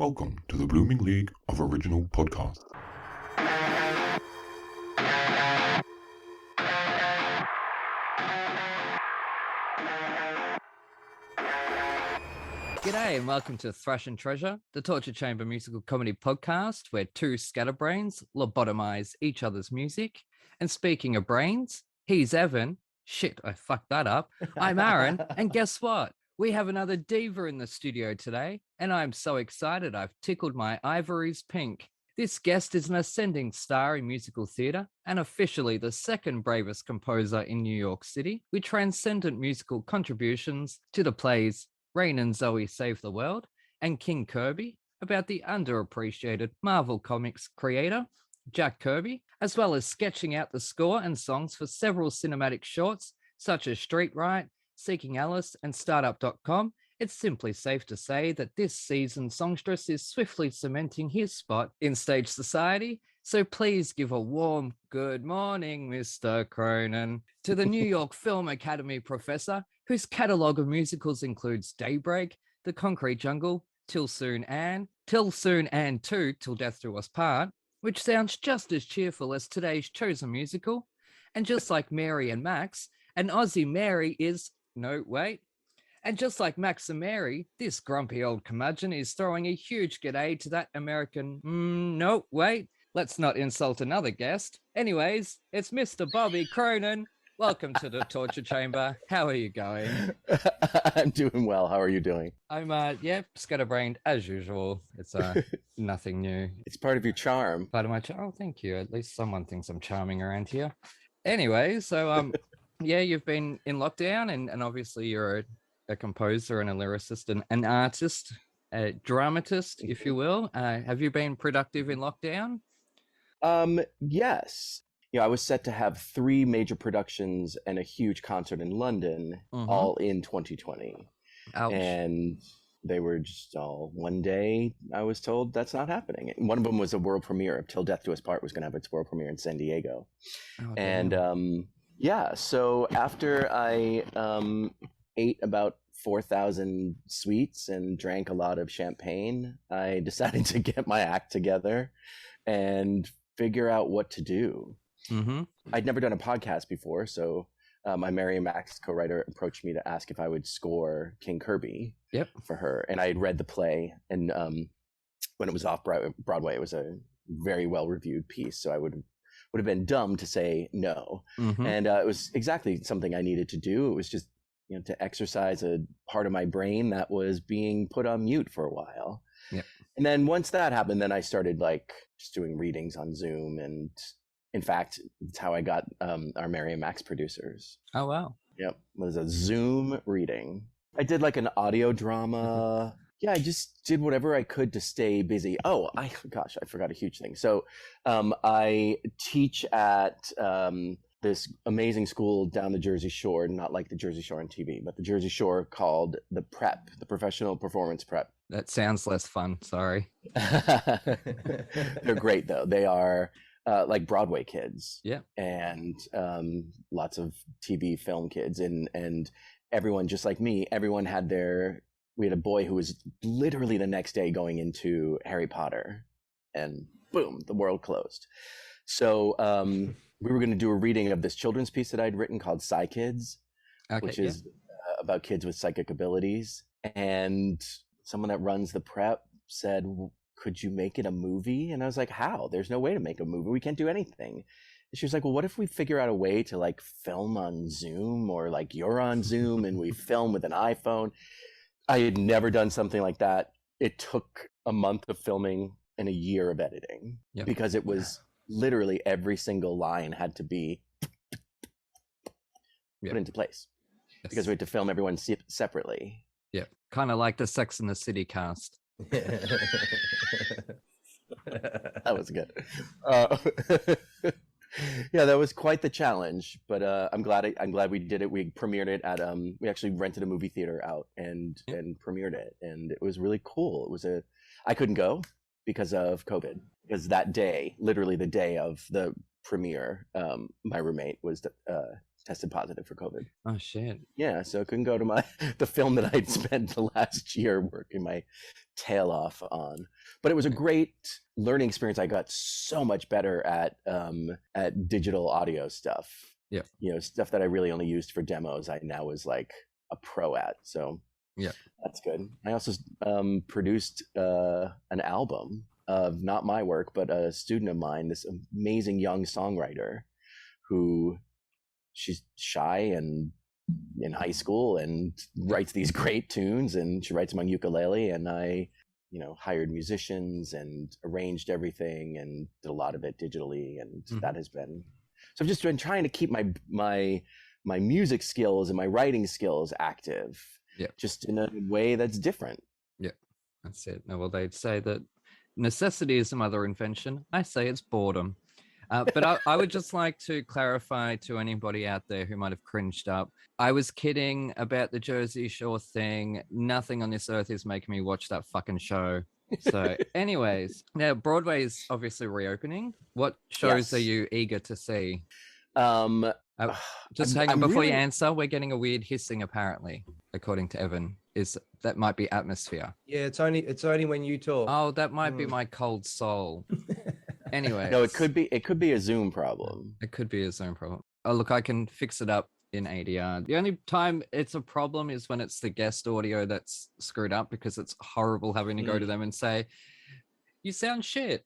Welcome to the Blooming League of Original Podcasts. G'day and welcome to Thrash and Treasure, the Torture Chamber musical comedy podcast where two scatterbrains lobotomize each other's music. And speaking of brains, he's Evan. Shit, I fucked that up. I'm Aaron, and guess what? We have another diva in the studio today, and I'm so excited I've tickled my ivories pink. This guest is an ascending star in musical theatre and officially the second bravest composer in New York City, with transcendent musical contributions to the plays Rain and Zoe Save the World and King Kirby, about the underappreciated Marvel Comics creator, Jack Kirby, as well as sketching out the score and songs for several cinematic shorts such as Street Riot, Seeking Alice, and Startup.com. It's simply safe to say that this season's songstress is swiftly cementing his spot in stage society. So please give a warm good morning, Mr. Cronin, to the New York Film Academy professor, whose catalogue of musicals includes Daybreak, The Concrete Jungle, Till Soon and 2, Till Death Do Us Part, which sounds just as cheerful as today's chosen musical. And just like Mary and Max, an Aussie Mary is... No, wait. And just like Max and Mary, this grumpy old curmudgeon is throwing a huge g'day to that American... No, wait. Let's not insult another guest. Anyways, it's Mr. Bobby Cronin. Welcome to the Torture Chamber. How are you going? I'm doing well. How are you doing? I'm, scatterbrained as usual. It's nothing new. It's part of your charm. Part of my charm. Oh, thank you. At least someone thinks I'm charming around here. Anyway, so, yeah, you've been in lockdown and obviously you're a composer and a lyricist and an artist, a dramatist, if you will. Have you been productive in lockdown? Yes. I was set to have 3 major productions and a huge concert in London, all in 2020. Ouch. And they were just all one day, I was told that's not happening. One of them was a world premiere of Till Death Do Us Part was going to have its world premiere in San Diego. Oh, and so after I ate about 4,000 sweets and drank a lot of champagne, I decided to get my act together and figure out what to do. I'd never done a podcast before, so my Mary and Max co-writer approached me to ask if I would score King Kirby for her. And I had read the play, and when it was off Broadway, it was a very well-reviewed piece, so I would have been dumb to say no. And it was exactly something I needed to do. It was just to exercise a part of my brain that was being put on mute for a while. And then once that happened, then I started just doing readings on Zoom, and in fact, it's how I got our Mary and Max producers. Oh, wow. Yep. It was a Zoom reading. I did an audio drama. Yeah, I just did whatever I could to stay busy. Oh, I forgot a huge thing. So I teach at this amazing school down the Jersey Shore, not like the Jersey Shore on TV, but the Jersey Shore, called the Prep, the Professional Performance Prep. That sounds less fun. Sorry. They're great, though. They are... like Broadway kids, and lots of TV film kids, and everyone, just like me, everyone had we had a boy who was literally the next day going into Harry Potter, and boom, the world closed. So we were going to do a reading of this children's piece that I'd written called Psy Kids, which is about kids with psychic abilities, and someone that runs the prep said, could you make it a movie? And I was like, how? There's no way to make a movie. We can't do anything. And she was like, well, what if we figure out a way to film on Zoom, or you're on Zoom and we film with an iPhone? I had never done something like that. It took a month of filming and a year of editing because it was literally every single line had to be put into place because we had to film everyone separately. Yeah. Kind of like the Sex and the City cast. That was good. Yeah, that was quite the challenge, but I'm glad we did it. We premiered it at we actually rented a movie theater out and premiered it, and it was really cool. I couldn't go because of COVID, because that day, literally the day of the premiere, my roommate was tested positive for COVID. Oh shit. Yeah, so I couldn't go to the film that I'd spent the last year working my tail off on. But it was a great learning experience. I got so much better at digital audio stuff. Yeah. You know, stuff that I really only used for demos. I now was like a pro at. So yeah, that's good. I also produced an album of not my work, but a student of mine, this amazing young songwriter who she's shy and in high school and writes these great tunes, and she writes them on ukulele, and I, you know, hired musicians and arranged everything and did a lot of it digitally, and that has been, so I've just been trying to keep my music skills and my writing skills active, just in a way that's different. Yeah, that's it. No, well, they'd say that necessity is the mother of invention. I say it's boredom. But I would just like to clarify to anybody out there who might have cringed up. I was kidding about the Jersey Shore thing. Nothing on this earth is making me watch that fucking show. So anyways, now Broadway is obviously reopening. What shows are you eager to see? Just hang on before you answer. We're getting a weird hissing apparently, according to Evan. That might be atmosphere. Yeah, it's only when you talk. Oh, that might be my cold soul. Anyway, no, it could be a Zoom problem. It could be a Zoom problem. Oh, look, I can fix it up in ADR. The only time it's a problem is when it's the guest audio that's screwed up, because it's horrible having to go to them and say, "You sound shit."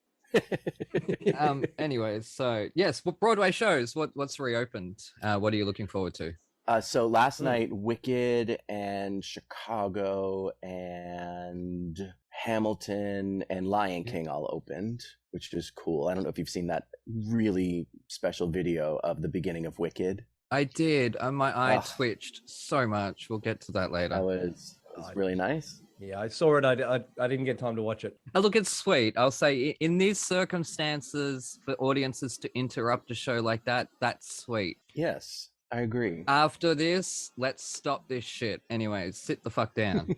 Anyways, so yes, Broadway shows. What's reopened? What are you looking forward to? So last night, Wicked and Chicago and Hamilton and Lion King all opened, which is cool. I don't know if you've seen that really special video of the beginning of Wicked. I did. My eye twitched so much. We'll get to that later. That was really nice. Yeah, I saw it. I didn't get time to watch it. Oh, look, it's sweet. I'll say in these circumstances, for audiences to interrupt a show like that, that's sweet. Yes, I agree. After this, let's stop this shit. Anyways, sit the fuck down.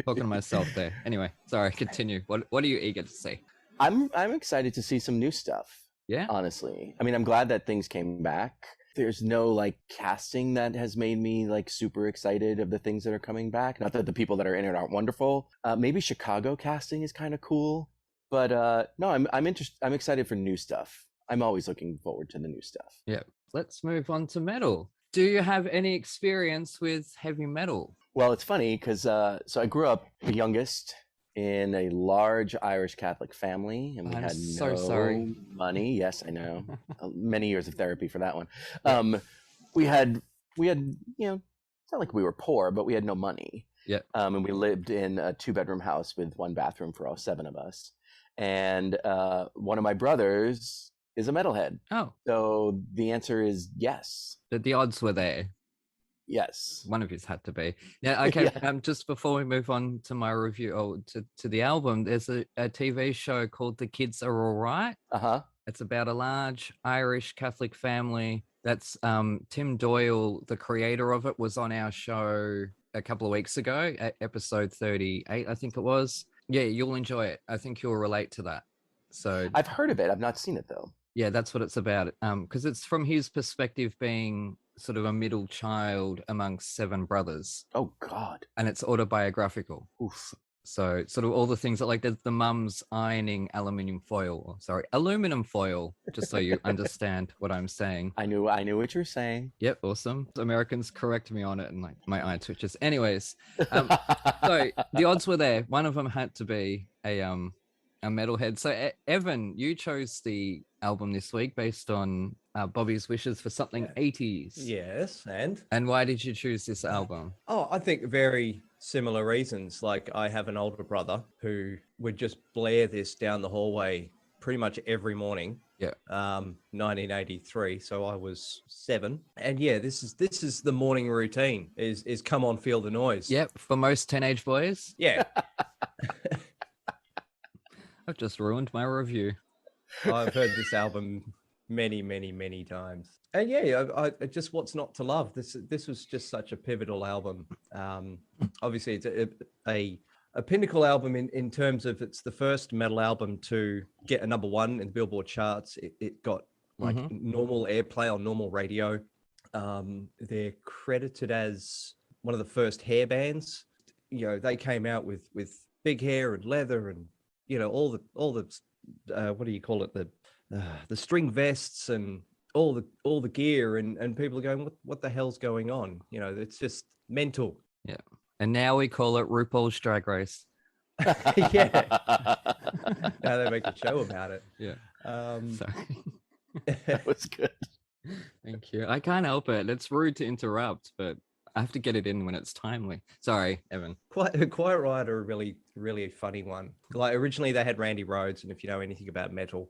Talking to myself there. Anyway, sorry, continue. What are you eager to see? I'm excited to see some new stuff. Yeah. Honestly. I mean, I'm glad that things came back. There's no like casting that has made me like super excited of the things that are coming back. Not that the people that are in it aren't wonderful. Maybe Chicago casting is kind of cool, but no, I'm interested. I'm excited for new stuff. I'm always looking forward to the new stuff. Yeah. Let's move on to metal. Do you have any experience with heavy metal? Well, it's funny because so I grew up the youngest in a large Irish Catholic family, and we had no money. Yes, I know. Many years of therapy for that one. We had, you know, it's not like we were poor, but we had no money. Yeah. And we lived in a 2-bedroom house with 1 bathroom for all 7 of us. And one of my brothers is a metalhead. Oh. So the answer is yes. The odds were there. Yes. One of yous had to be. Yeah, okay. Just before we move on to my review, to the album, there's a TV show called The Kids Are All Right. Uh-huh. It's about a large Irish Catholic family. That's Tim Doyle, the creator of it, was on our show a couple of weeks ago, at episode 38, I think it was. Yeah, you'll enjoy it. I think you'll relate to that. So I've heard of it. I've not seen it though. Yeah, that's what it's about. Because it's from his perspective, being sort of a middle child amongst 7 brothers. Oh God. And it's autobiographical. Oof. So sort of all the things that, like, there's the mum's ironing aluminum foil, just so you understand what I'm saying. I knew what you're saying. Yep, awesome. Americans correct me on it, and like my eye twitches. Anyways, so the odds were there. One of them had to be a metalhead. So Evan, you chose the album this week based on Bobby's wishes for something 80s. Yes, and why did you choose this album? Oh, I think very similar reasons. Like, I have an older brother who would just blare this down the hallway pretty much every morning. Yeah. 1983, so I was 7, and yeah, this is the morning routine. Is come on, feel the noise. Yep, for most teenage boys. Yeah. I've just ruined my review. I've heard this album many times, and yeah, I just, what's not to love? This was just such a pivotal album. Obviously, it's a pinnacle album in terms of it's the first metal album to get a #1 in the Billboard charts. It got like normal airplay on normal radio. They're credited as one of the first hair bands. You know, they came out with big hair and leather and, you know, all the what do you call it, the string vests and all the gear, and people are going, what the hell's going on? You know, it's just mental. Yeah. And now we call it RuPaul's Drag Race. Yeah. Now they make a show about it. Yeah. Sorry. That was good. Thank you. I can't help it. It's rude to interrupt, but I have to get it in when it's timely. Sorry, Evan. Quiet Riot are a really, really funny one. Like originally they had Randy Rhoads, and if you know anything about metal,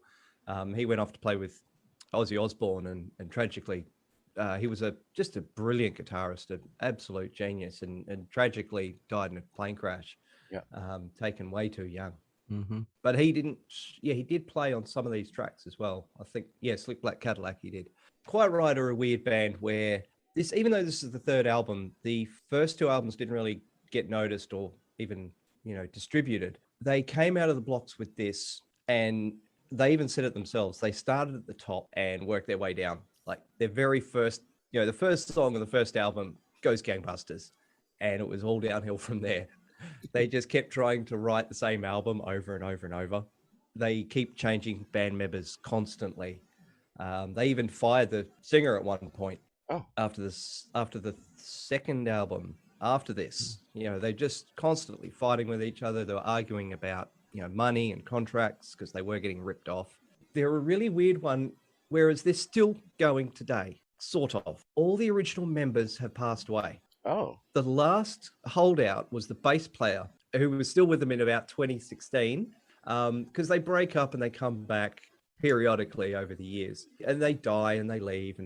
he went off to play with Ozzy Osbourne, and tragically, he was just a brilliant guitarist, an absolute genius, and tragically died in a plane crash. Yeah. Taken way too young. Mm-hmm. But he didn't. Yeah, he did play on some of these tracks as well. I think. Yeah, Slick Black Cadillac. He did. Quiet Riot are a weird band where this, even though this is the third album, the first two albums didn't really get noticed or even, you know, distributed. They came out of the blocks with this, and they even said it themselves. They started at the top and worked their way down. Like their very first, you know, the first song of the first album goes gangbusters, and it was all downhill from there. They just kept trying to write the same album over and over and over. They keep changing band members constantly. They even fired the singer at one point. Oh. After the second album, after this, you know, they just constantly fighting with each other. They were arguing about, you know, money and contracts because they were getting ripped off. They're a really weird one, whereas they're still going today, sort of. All the original members have passed away. Oh. The last holdout was the bass player, who was still with them in about 2016, because they break up and they come back periodically over the years, and they die and they leave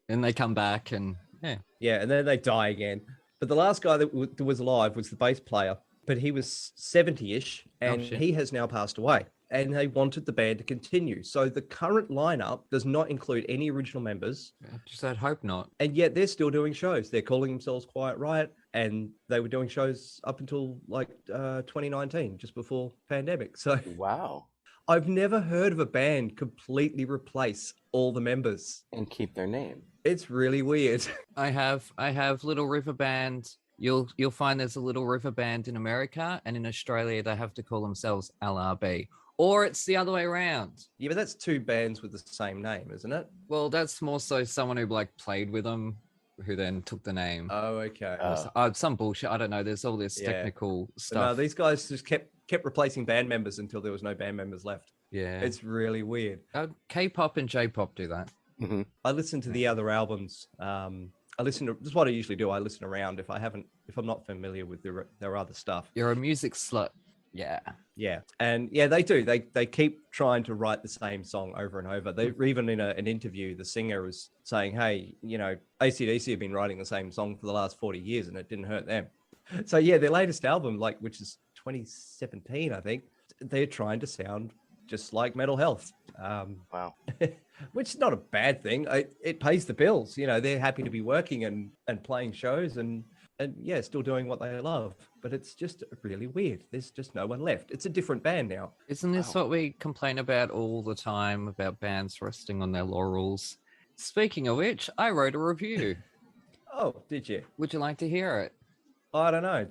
and they come back and and then they die again. But the last guy that was alive was the bass player, but he was 70-ish, and he has now passed away. And they wanted the band to continue. So the current lineup does not include any original members. Just I'd hope not. And yet they're still doing shows. They're calling themselves Quiet Riot, and they were doing shows up until like 2019, just before pandemic. So wow. I've never heard of a band completely replace all the members and keep their name. It's really weird. I have Little River Band. You'll find there's a Little River Band in America, and in Australia they have to call themselves LRB. Or it's the other way around. Yeah, but that's two bands with the same name, isn't it? Well, that's more so someone who like played with them, who then took the name. Oh, okay. Some bullshit. I don't know. There's all this technical stuff. But no, these guys just kept replacing band members until there was no band members left. Yeah, it's really weird. K-pop and J-pop do that. Mm-hmm. I listen to the other albums. I listen to. This is what I usually do. I listen around if I'm not familiar with their other stuff. You're a music slut. Yeah, and they do. They keep trying to write the same song over and over. They even in an interview, the singer was saying, "Hey, you know, AC/DC have been writing the same song for the last 40 years, and it didn't hurt them." So yeah, their latest album, like which is 2017, I think, they're trying to sound just like Metal Health. Wow, which is not a bad thing. It pays the bills. You know, they're happy to be working and playing shows and still doing what they love. But it's just really weird. There's just no one left. It's a different band now. Isn't this what we complain about all the time, about bands resting on their laurels? Speaking of which, I wrote a review. Oh, did you? Would you like to hear it? I don't know.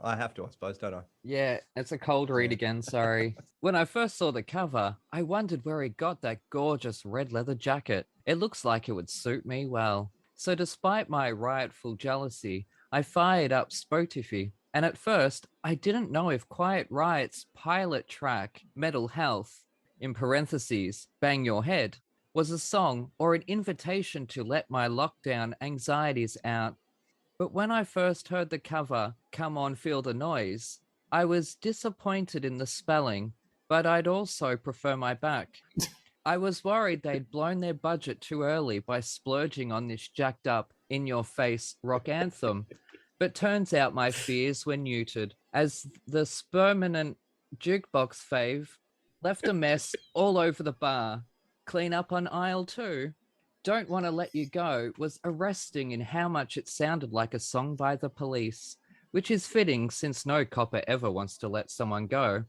I have to, I suppose, don't I? Yeah, it's a cold read again, sorry. When I first saw the cover, I wondered where he got that gorgeous red leather jacket. It looks like it would suit me well. So despite my riotful jealousy, I fired up Spotify, and at first, I didn't know if Quiet Riot's pilot track, Metal Health, in parentheses, Bang Your Head, was a song or an invitation to let my lockdown anxieties out. But when I first heard the cover, Come On Feel the Noise, I was disappointed in the spelling, but I'd also prefer my back. I was worried they'd blown their budget too early by splurging on this jacked up, in-your-face rock anthem. But turns out my fears were neutered, as the permanent jukebox fave left a mess all over the bar. Clean up on aisle 2. Don't Want to Let You Go was arresting in how much it sounded like a song by the Police, which is fitting since no copper ever wants to let someone go.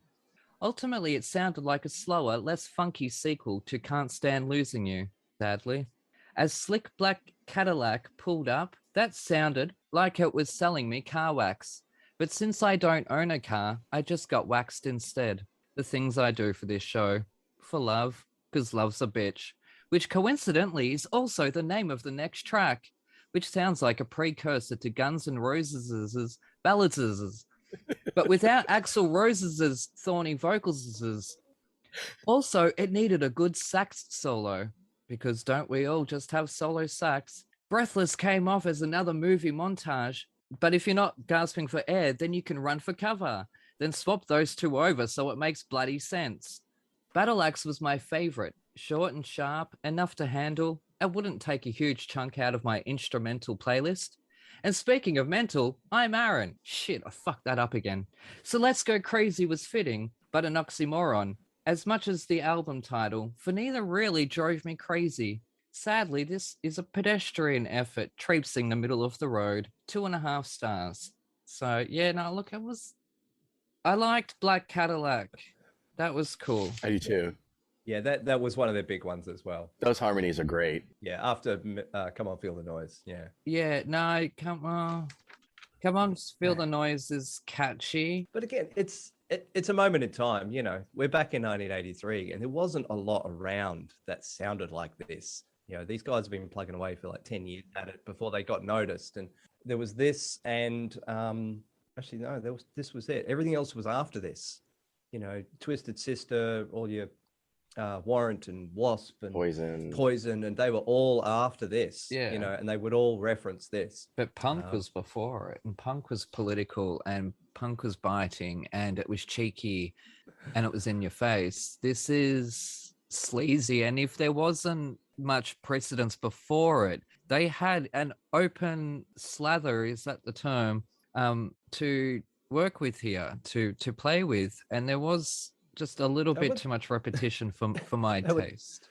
Ultimately, it sounded like a slower, less funky sequel to Can't Stand Losing You, sadly. As Slick Black Cadillac pulled up, that sounded like it was selling me car wax. But since I don't own a car, I just got waxed instead. The things I do for this show. For love, because love's a bitch. Which coincidentally is also the name of the next track, which sounds like a precursor to Guns N' Roses' Ballads, but without Axl Rose's thorny vocals. Also, it needed a good sax solo, because don't we all just have solo sax? Breathless came off as another movie montage, but if you're not gasping for air, then you can run for cover. Then swap those two over so it makes bloody sense. Battle Axe was my favorite. Short and sharp, enough to handle. It wouldn't take a huge chunk out of my instrumental playlist. And speaking of mental, I'm Aaron. Shit, I fucked that up again. So Let's Go Crazy was fitting, but an oxymoron. As much as the album title, for neither really drove me crazy. Sadly, this is a pedestrian effort, traipsing the middle of the road. 2.5 stars. So yeah, no, look, I liked Black Cadillac. That was cool. I do too. Yeah, that was one of their big ones as well. Those harmonies are great. Yeah, after Come On Feel the Noise. Yeah. Yeah, no, Come On Feel the Noise is catchy. But again, it's a moment in time, you know. We're back in 1983 and there wasn't a lot around that sounded like this. You know, these guys have been plugging away for like 10 years at it before they got noticed. And there was this and actually no, this was it. Everything else was after this. You know, Twisted Sister, all your Warrant and Wasp and Poison, and they were all after this. Yeah, you know, and they would all reference this. But punk was before it, and punk was political, and punk was biting, and it was cheeky, and it was in your face. This is sleazy, and if there wasn't much precedence before it, they had an open slather, is that the term, to work with here, to play with, and there was just a little bit too much repetition for my taste.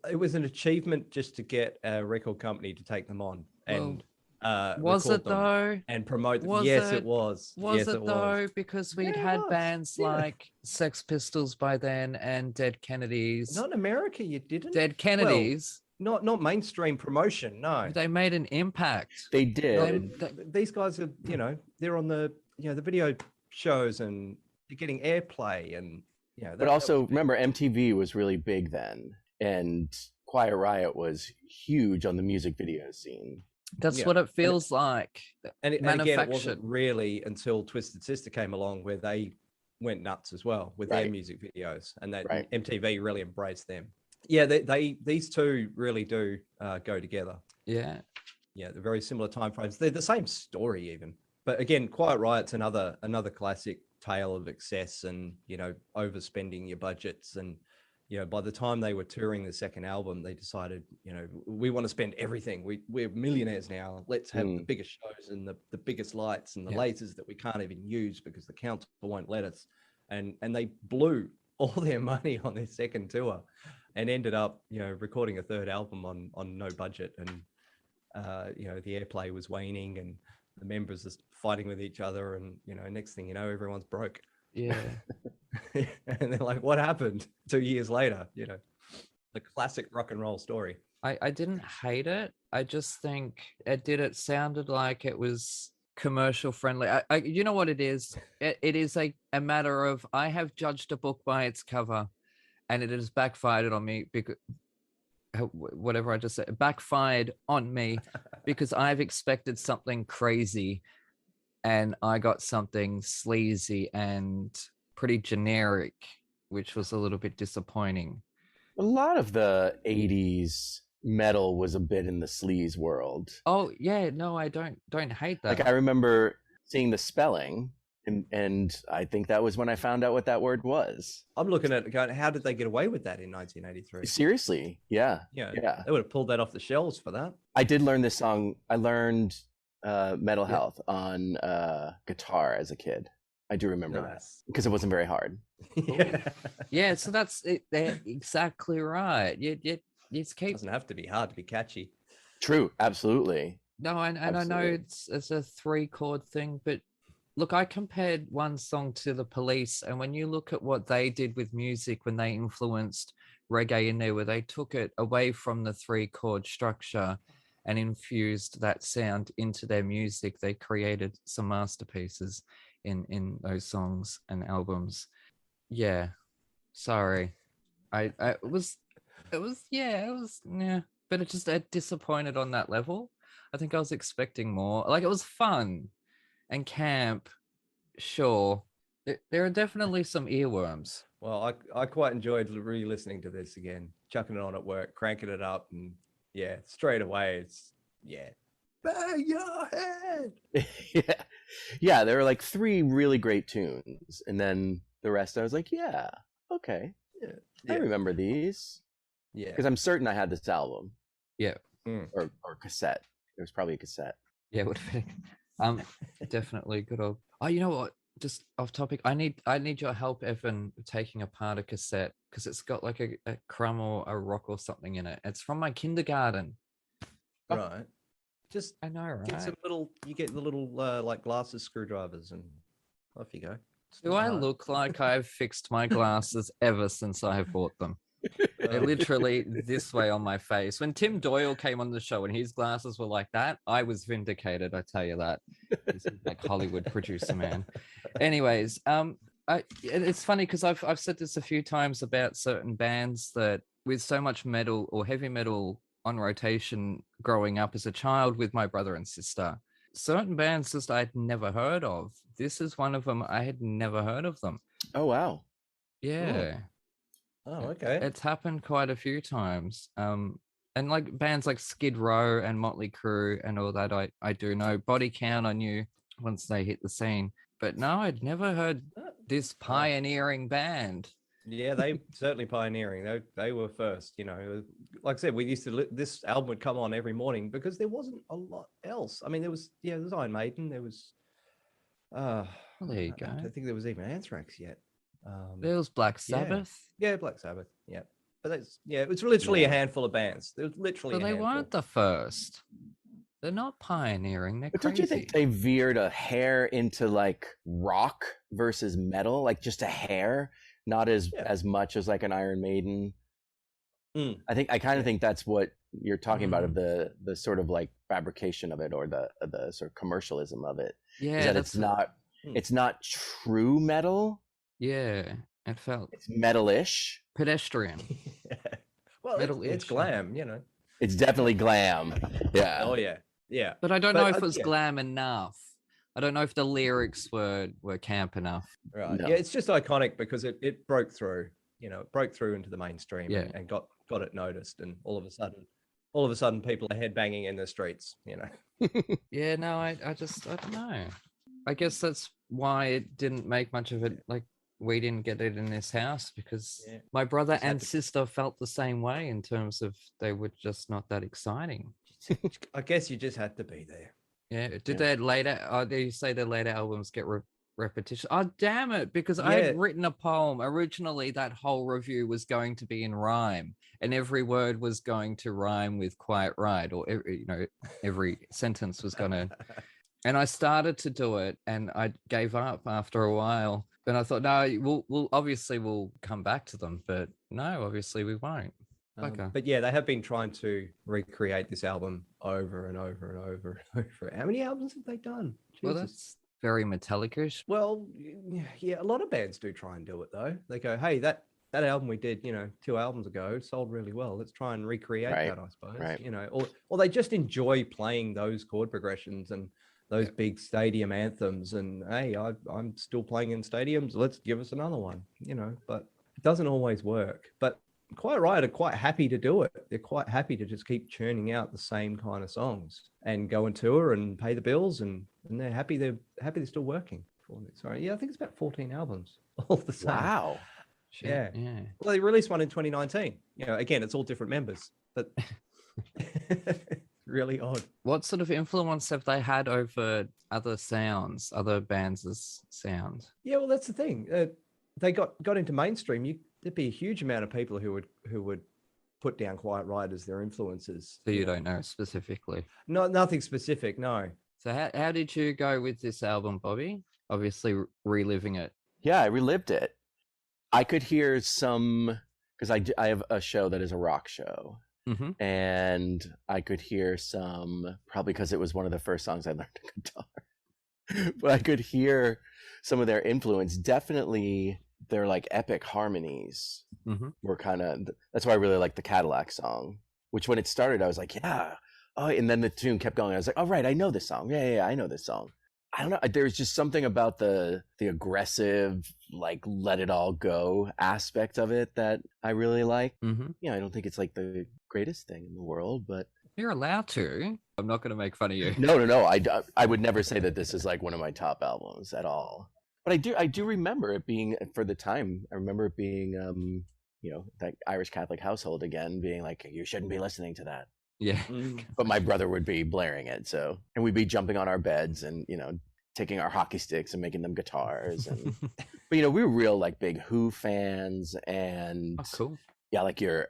It was an achievement just to get a record company to take them on and was it though? And promote them. Yes, it was. Was it though? Because we'd had bands like Sex Pistols by then and Dead Kennedys. Not in America, you didn't. Dead Kennedys. Well, not mainstream promotion. No, they made an impact. They did. These guys are, you know, they're on the the video shows and they're getting airplay and. Yeah, but also remember MTV was really big then, and Quiet Riot was huge on the music video scene. That's what it feels like. And again, it wasn't really until Twisted Sister came along where they went nuts as well with their music videos, and that MTV really embraced them. Yeah, these two really do go together. Yeah, they're very similar time frames. They're the same story even, but again, Quiet Riot's another classic tale of excess and, you know, overspending your budgets. And, you know, by the time they were touring the second album, they decided, you know, we want to spend everything. We're millionaires now. Let's have the biggest shows and the biggest lights and the lasers that we can't even use because the council won't let us. And they blew all their money on their second tour and ended up, you know, recording a third album on no budget. And, you know, the airplay was waning and the members are fighting with each other, and, you know, next thing you know, everyone's broke. Yeah. And they're like, what happened 2 years later? You know, the classic rock and roll story. I didn't hate it. I just think it sounded like it was commercial friendly. You know what it is? It is a matter of, I have judged a book by its cover, and it has backfired on me because whatever I just said, backfired on me because I've expected something crazy and I got something sleazy and pretty generic, which was a little bit disappointing. A lot of the 80s metal was a bit in the sleaze world. Oh yeah, no, I don't hate that. Like I remember seeing the spelling, and I think that was when I found out what that word was. I'm looking at it going, how did they get away with that in 1983? Seriously, yeah. They would have pulled that off the shelves for that. I did learn this song. I learned Metal Health on guitar as a kid. I do remember that because it wasn't very hard. Yeah, so that's it. They're exactly right. It doesn't have to be hard to be catchy. True, absolutely. No, and I know it's a 3-chord thing, but look, I compared one song to The Police, and when you look at what they did with music when they influenced reggae in there, where they took it away from the 3-chord structure and infused that sound into their music. They created some masterpieces in those songs and albums. Yeah, sorry, it was but it just disappointed on that level. I think I was expecting more. Like, it was fun and camp, sure. There are definitely some earworms. Well, I quite enjoyed re-listening to this again, chucking it on at work, cranking it up, and yeah, straight away bang your head. Yeah, there were like 3 really great tunes, and then the rest I was like, yeah, okay, I remember these. Yeah, because I'm certain I had this album. Yeah, or cassette. It was probably a cassette. Yeah, it would have been. Definitely good old. Oh, you know what? Just off topic. I need your help, Evan, taking apart a cassette because it's got like a crumb or a rock or something in it. It's from my kindergarten. Right. Just I know, right? Get some little. You get the little like glasses screwdrivers, and off you go. Do I look like I've fixed my glasses ever since I bought them? They're literally this way on my face. When Tim Doyle came on the show and his glasses were like that, I was vindicated, I tell you that. He's like Hollywood producer, man. Anyways, it's funny because I've said this a few times about certain bands that with so much metal or heavy metal on rotation growing up as a child with my brother and sister, certain bands just I'd never heard of. This is one of them. I had never heard of them. Oh, wow. Yeah. Oh, okay. It's happened quite a few times. And like bands like Skid Row and Motley Crue and all that, I do know. Body Count I knew once they hit the scene. But no, I'd never heard this pioneering band. Yeah, they certainly pioneering. They were first, you know. Like I said, we used to this album would come on every morning because there wasn't a lot else. I mean, there was Iron Maiden, there was well, there you go. I don't think there was even Anthrax yet. There was Black Sabbath. Yeah, Black Sabbath. Yeah, but it was literally a handful of bands. There was literally. But they weren't the first. They're not pioneering. They're crazy. Don't you think they veered a hair into like rock versus metal, like just a hair, not as much as like an Iron Maiden? I kind of think that's what you're talking about, of the sort of like fabrication of it, or the sort of commercialism of it. Yeah, that it's not true metal. Yeah, it felt it's metal-ish, pedestrian. Well, it's glam, you know. It's definitely glam. Yeah. Oh yeah, yeah. But I don't know if it was glam enough. I don't know if the lyrics were camp enough. Right. No. Yeah, it's just iconic because it broke through. You know, it broke through into the mainstream and got it noticed, and all of a sudden, people are headbanging in the streets. You know. Yeah. No, I don't know. I guess that's why it didn't make much of it. Like, we didn't get it in this house because my brother and sister felt the same way in terms of they were just not that exciting. I guess you just had to be there. Yeah. Did they later? They say their later albums get repetition? Oh, damn it! Because I had written a poem originally. That whole review was going to be in rhyme, and every word was going to rhyme with Quiet Riot, or every sentence was going to. And I started to do it, and I gave up after a while. And I thought, no, we'll come back to them, but no, obviously we won't. But yeah, they have been trying to recreate this album over and over and over and over. How many albums have they done? Jesus. Well, that's very Metallica-ish. Well, yeah, a lot of bands do try and do it though. They go, hey, that album we did, 2 albums ago sold really well. Let's try and recreate that, I suppose. Right. Or they just enjoy playing those chord progressions and those big stadium anthems, and hey, I'm still playing in stadiums. Let's give us another one, but it doesn't always work. But Quiet Riot are quite happy to do it. They're quite happy to just keep churning out the same kind of songs and go on tour and pay the bills, and they're happy. They're still working for it. Sorry, I think it's about 14 albums all the same. Wow. Yeah. Well, they released one in 2019. Again, it's all different members, but. Really odd. What sort of influence have they had over other bands' sound? Yeah, well, that's the thing. They got into mainstream. There'd be a huge amount of people who would put down Quiet Riot as their influences. So you don't know specifically? No, nothing specific. No. So how did you go with this album, Bobby? Obviously, reliving it. Yeah, I relived it. I could hear some, because I have a show that is a rock show. and I could hear some, probably because it was one of the first songs I learned a guitar, but I could hear some of their influence. Definitely their like epic harmonies were kind of, that's why I really like the Cadillac song, which when it started, I was like, yeah. Oh, and then the tune kept going. I was like, oh, right, I know this song. Yeah, I know this song. I don't know. There's just something about the aggressive, like, let it all go aspect of it that I really like. I don't think it's like the greatest thing in the world, but you're allowed to. I'm not going to make fun of you. No. I would never say that this is like one of my top albums at all. But I do remember it being, for the time, I remember it being, that Irish Catholic household again, being like, you shouldn't be listening to that. Yeah. But my brother would be blaring it, and we'd be jumping on our beds and, taking our hockey sticks and making them guitars. And but we were real like big Who fans, and cool. Yeah, like your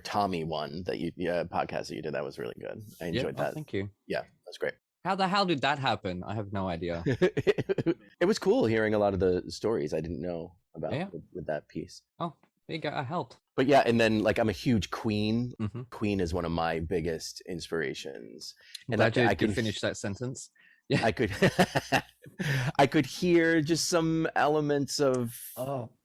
Tommy one that podcast that you did, that was really good. I enjoyed that. Thank you. Yeah, that's great. How the hell did that happen? I have no idea. It was cool hearing a lot of the stories I didn't know about with that piece. Oh, there you go. I helped. But yeah, and then like I'm a huge Queen. Queen is one of my biggest inspirations. And I could finish that sentence. Yeah, I could hear just some elements of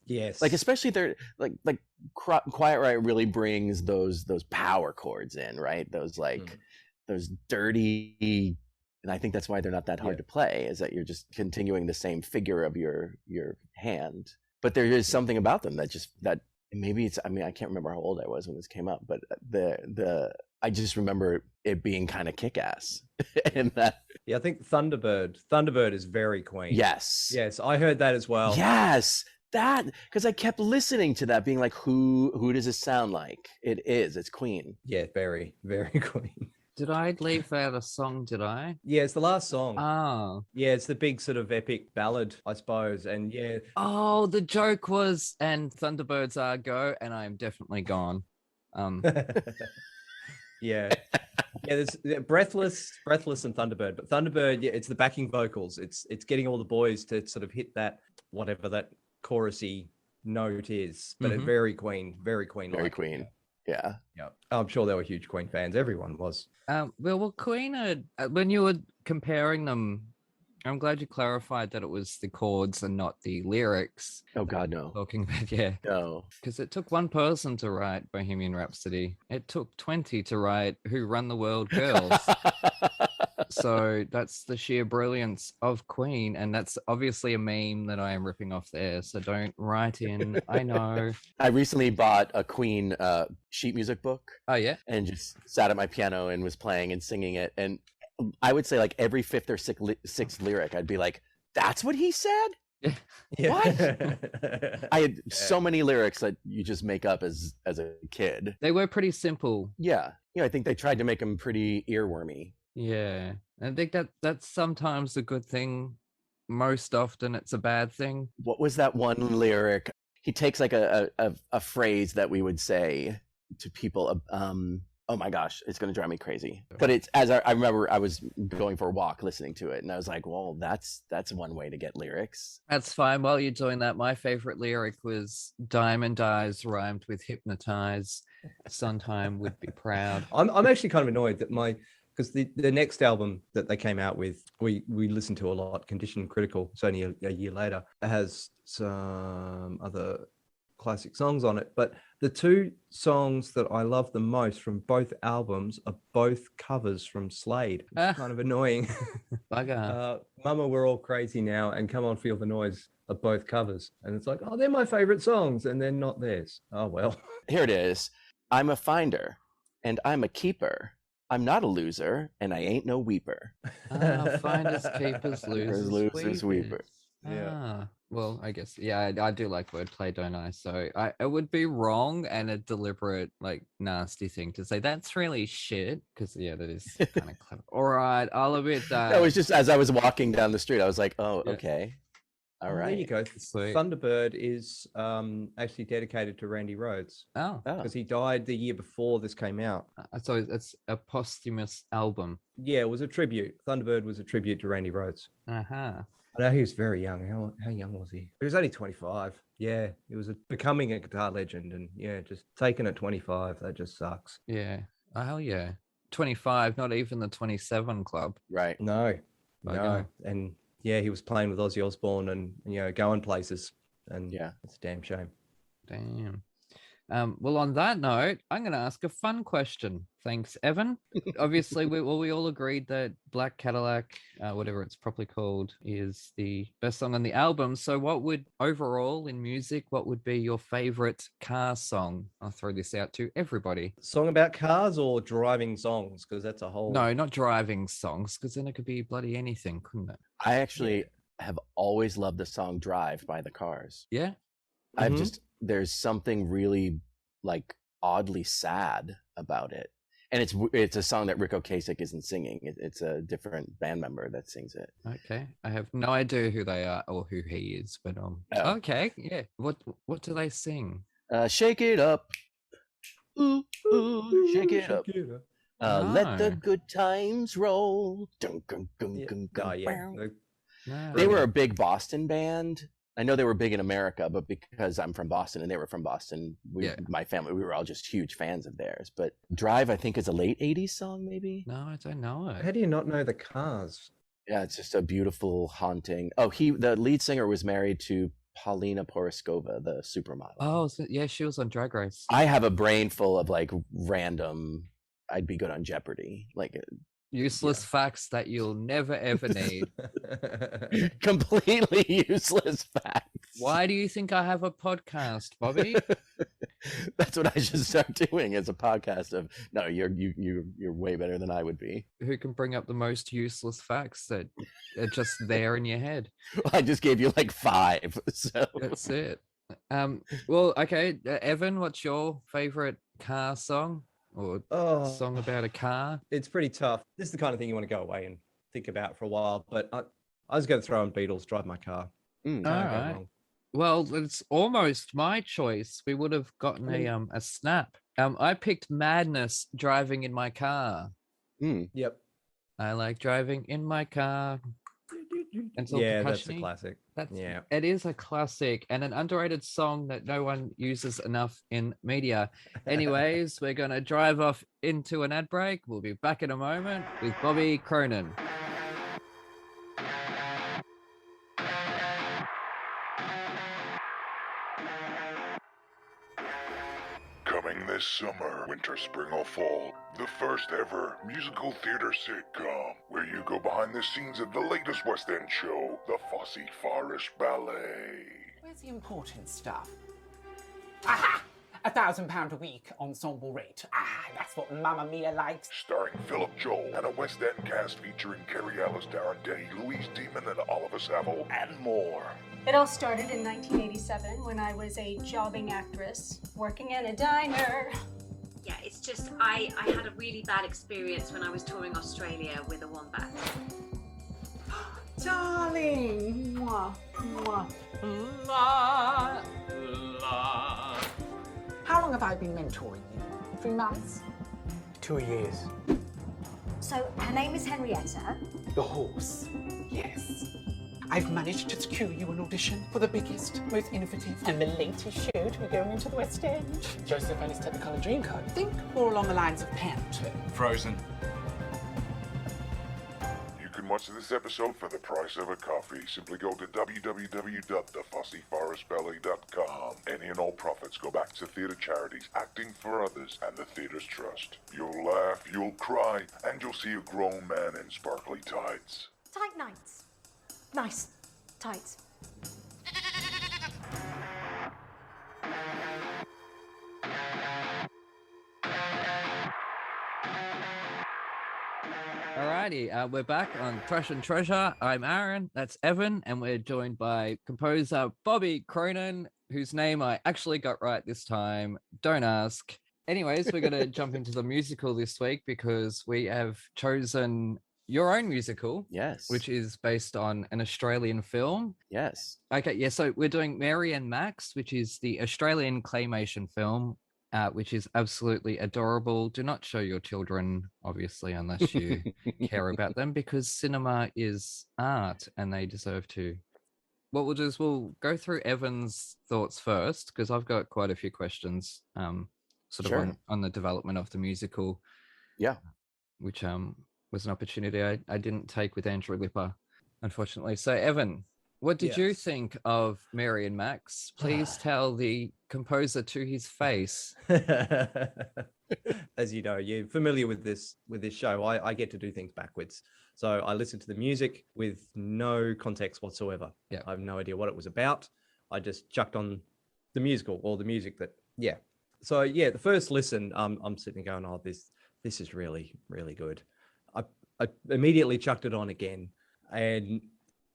yes, like especially their like Quiet Riot really brings those power chords in, right? Those like those dirty, and I think that's why they're not that hard to play, is that you're just continuing the same figure of your hand, but there is something about them that maybe it's, I mean, I can't remember how old I was when this came up, but I just remember it being kind of kick-ass. And that, I think Thunderbird is very Queen. Yes, I heard that as well. Yes, that, because I kept listening to that, being like, who does it sound like? It's Queen. Yeah, very, very Queen. Did I leave out a song? Did I? Yeah, it's the last song. Oh. Yeah, it's the big sort of epic ballad, I suppose. And yeah. Oh, the joke was, and Thunderbirds are go, and I'm definitely gone. Yeah. There's Breathless and Thunderbird. But Thunderbird, it's the backing vocals. It's getting all the boys to sort of hit that, whatever that chorusy note is. But it's very Queen. Very Queen. Very Queen. Yeah. I'm sure they were huge Queen fans. Everyone was. Well, Queen, when you were comparing them, I'm glad you clarified that it was the chords and not the lyrics. Oh, God, no. Talking about, No. Because it took one person to write Bohemian Rhapsody. It took 20 to write Who Run the World Girls. So that's the sheer brilliance of Queen, and that's obviously a meme that I am ripping off there, so don't write in. I know. I recently bought a Queen sheet music book. Oh, yeah? And just sat at my piano and was playing and singing it, and I would say like every fifth or sixth lyric, I'd be like, that's what he said? Yeah. What? I had so many lyrics that you just make up as a kid. They were pretty simple. Yeah. I think they tried to make them pretty earwormy. Yeah, I think that's sometimes a good thing. Most often it's a bad thing. What was that one lyric? He takes like a phrase that we would say to people. Oh my gosh, it's going to drive me crazy. But it's, as I remember, I was going for a walk listening to it, and I was like, well, that's one way to get lyrics. That's fine. While you're doing that, my favorite lyric was Diamond Eyes rhymed with hypnotize. Sondheim would be proud. I'm actually kind of annoyed that because the next album that they came out with, we listened to a lot, Condition Critical, it's only a year later, it has some other classic songs on it, but the two songs that I love the most from both albums are both covers from Slade. It's kind of annoying. Bugger. Mama, We're All Crazy Now and Come On Feel the Noise are both covers, and it's like, oh, they're my favorite songs, and they're not theirs. Oh well. Here it is. I'm a finder and I'm a keeper. I'm not a loser, and I ain't no weeper. Finders, keepers, losers, weepers. Yeah. Well, I guess, I do like wordplay, don't I? So it would be wrong and a deliberate, like, nasty thing to say. That's really shit, because, that is kind of clever. All right, I'll admit that. It was just, as I was walking down the street, I was like, oh, okay. All right. There you go. Sweet. Thunderbird is actually dedicated to Randy Rhoads. Oh. Because he died the year before this came out. So it's a posthumous album. Yeah, it was a tribute. Thunderbird was a tribute to Randy Rhoads. Uh-huh. I know he was very young. How young was he? He was only 25. Yeah, he was becoming a guitar legend, and just taken at 25. That just sucks. Yeah. Oh, hell yeah. 25, not even the 27 club. Right. No. And he was playing with Ozzy Osbourne and going places. And it's a damn shame. Damn. Well, on that note, I'm going to ask a fun question. Thanks, Evan. Obviously, we all agreed that Black Cadillac, whatever it's properly called, is the best song on the album. So what would, overall in music, what would be your favorite car song? I'll throw this out to everybody. Song about cars or driving songs? Because that's a whole... No, not driving songs, because then it could be bloody anything, couldn't it? I actually have always loved the song Drive by the Cars. Yeah. There's something really like oddly sad about it. And it's a song that Rick Ocasek isn't singing. It's a different band member that sings it. Okay. I have no idea who they are or who he is, but okay. Yeah. What do they sing? Shake it up. Ooh, ooh, shake it up. Let the good times roll. Dun, dun, dun, dun, dun, They were a big Boston band. I know they were big in America, but because I'm from Boston and they were from Boston, my family, we were all just huge fans of theirs. But Drive, I think, is a late 80s song, maybe? No, I don't know it. How do you not know the Cars? Yeah, it's just a beautiful, haunting... Oh, the lead singer was married to Paulina Poroskova, the supermodel. Oh, so, yeah, she was on Drag Race. I have a brain full of, like, random... I'd be good on Jeopardy. Like... Useless facts that you'll never, ever need. Completely useless facts. Why do you think I have a podcast, Bobby? That's what I should start doing as a podcast of, no, you're way better than I would be. Who can bring up the most useless facts that are just there in your head? Well, I just gave you like 5. So that's it. Well, okay, Evan, what's your favorite car song? Or song about a car? It's pretty tough. This is the kind of thing you want to go away and think about for a while. But I was going to throw in Beatles, Drive My Car. All right. Well, it's almost my choice. We would have gotten a snap. I picked Madness, Driving in My Car. Yep. I like driving in my car. That's a classic. It is a classic and an underrated song that no one uses enough in media. Anyways, we're going to drive off into an ad break. We'll be back in a moment with Bobby Cronin. Coming this summer, winter, spring, or fall, the first ever musical theater sitcom, where you go behind the scenes of the latest West End show, the Fosse Forest Ballet. Where's the important stuff? Aha! £1,000 a week ensemble rate. That's what Mamma Mia likes. Starring Philip Joel and a West End cast featuring Carrie Ellis, Darren Day, Louise Demon, and Oliver Saville, and more. It all started in 1987 when I was a jobbing actress working in a diner. Yeah, it's just I had a really bad experience when I was touring Australia with a wombat. Darling! Mwah, mwah. La, la. How long have I been mentoring you? 3 months? 2 years. So, her name is Henrietta? The horse? Yes. I've managed to secure you an audition for the biggest, most innovative, and the latest show to be going into the West End. Joseph and his Technicolor Dreamcoat. Think more along the lines of Pant. Frozen. You can watch this episode for the price of a coffee. Simply go to www.thefosseforestballet.com. Any and all profits go back to theatre charities, acting for others, and the theatre's trust. You'll laugh, you'll cry, and you'll see a grown man in sparkly tights. Tight nights. Nice. Tights. Alrighty, we're back on Thrash and Treasure. I'm Aaron, that's Evan, and we're joined by composer Bobby Cronin, whose name I actually got right this time. Don't ask. Anyways, we're going to jump into the musical this week because we have chosen your own musical. Yes. Which is based on an Australian film. Yes. Okay, yeah, so we're doing Mary and Max, which is the Australian claymation film. which is absolutely adorable. Do not show your children, obviously, unless you care about them, because cinema is art and they deserve to. What we'll do is we'll go through Evan's thoughts first, because I've got quite a few questions sort of on the development of the musical. Yeah. Which was an opportunity I didn't take with Andrew Lipper, unfortunately. So, Evan, what did you think of Mary and Max? Please tell the composer to his face. As you know, you're familiar with this show. I get to do things backwards. So I listened to the music with no context whatsoever. Yeah. I have no idea what it was about. I just chucked on the musical or the music that, yeah. So yeah, the first listen, I'm sitting going, oh, this is really, really good. I immediately chucked it on again. And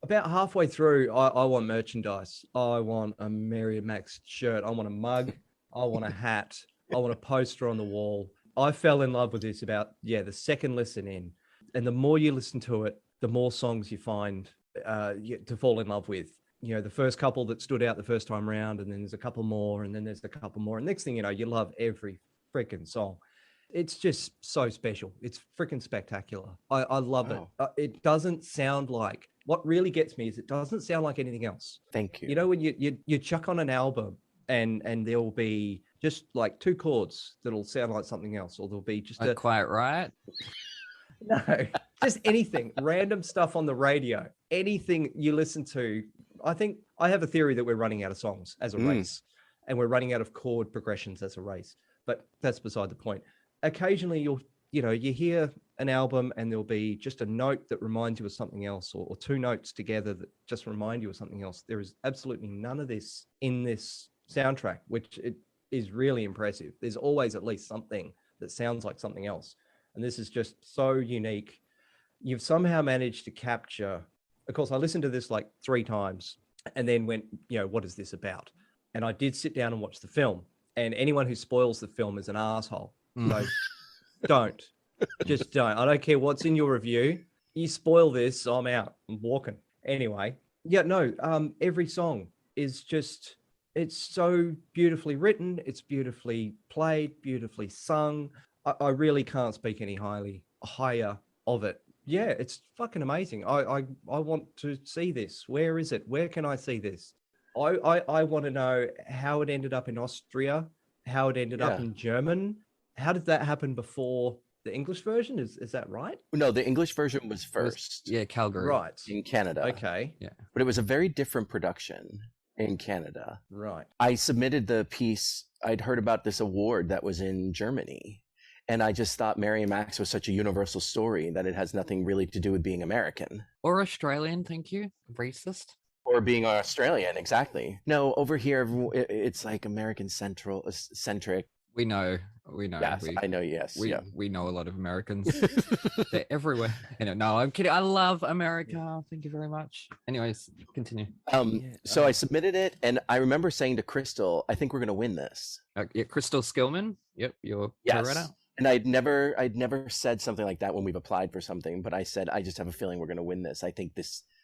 about halfway through, I want merchandise. I want a Mary and Max shirt. I want a mug. I want a hat. I want a poster on the wall. I fell in love with this about, the second listen in. And the more you listen to it, the more songs you find to fall in love with. You know, the first couple that stood out the first time around, and then there's a couple more, and then there's a couple more. And next thing you know, you love every freaking song. It's just so special. It's freaking spectacular. I love it. It doesn't sound like, what really gets me is it doesn't sound like anything else. Thank you. You know, when you chuck on an album and there will be just like two chords that'll sound like something else, or there'll be just a Quiet Riot. No, just anything, random stuff on the radio, anything you listen to. I think I have a theory that we're running out of songs as a race, and we're running out of chord progressions as a race, but that's beside the point. Occasionally you hear an album and there'll be just a note that reminds you of something else, or two notes together that just remind you of something else. There is absolutely none of this in this soundtrack, which it is really impressive. There's always at least something that sounds like something else. And this is just so unique. You've somehow managed to capture, of course, I listened to this like 3 times and then went, what is this about? And I did sit down and watch the film. And anyone who spoils the film is an asshole. So don't. Just don't. I don't care what's in your review. You spoil this, I'm out. I'm walking. Anyway, every song is just, it's so beautifully written. It's beautifully played, beautifully sung. I really can't speak any higher of it. Yeah, it's fucking amazing. I want to see this. Where is it? Where can I see this? I want to know how it ended up in Austria, how it ended up in German. How did that happen before the English version? Is that right? No, the English version was first. Calgary. Right. In Canada. Okay. Yeah. But it was a very different production in Canada. Right. I submitted the piece. I'd heard about this award that was in Germany. And I just thought Mary and Max was such a universal story that it has nothing really to do with being American. Or Australian, thank you. Racist. Or being Australian, exactly. No, over here, it's like American centric. We know. Yes, I know, yes. We know a lot of Americans. They're everywhere. No, I'm kidding. I love America. Thank you very much. Anyways, continue. So I submitted it, and I remember saying to Crystal, I think we're going to win this. Crystal Skillman. Yep, your curator. And I'd never said something like that when we've applied for something, but I said, I just have a feeling we're going to win this. I think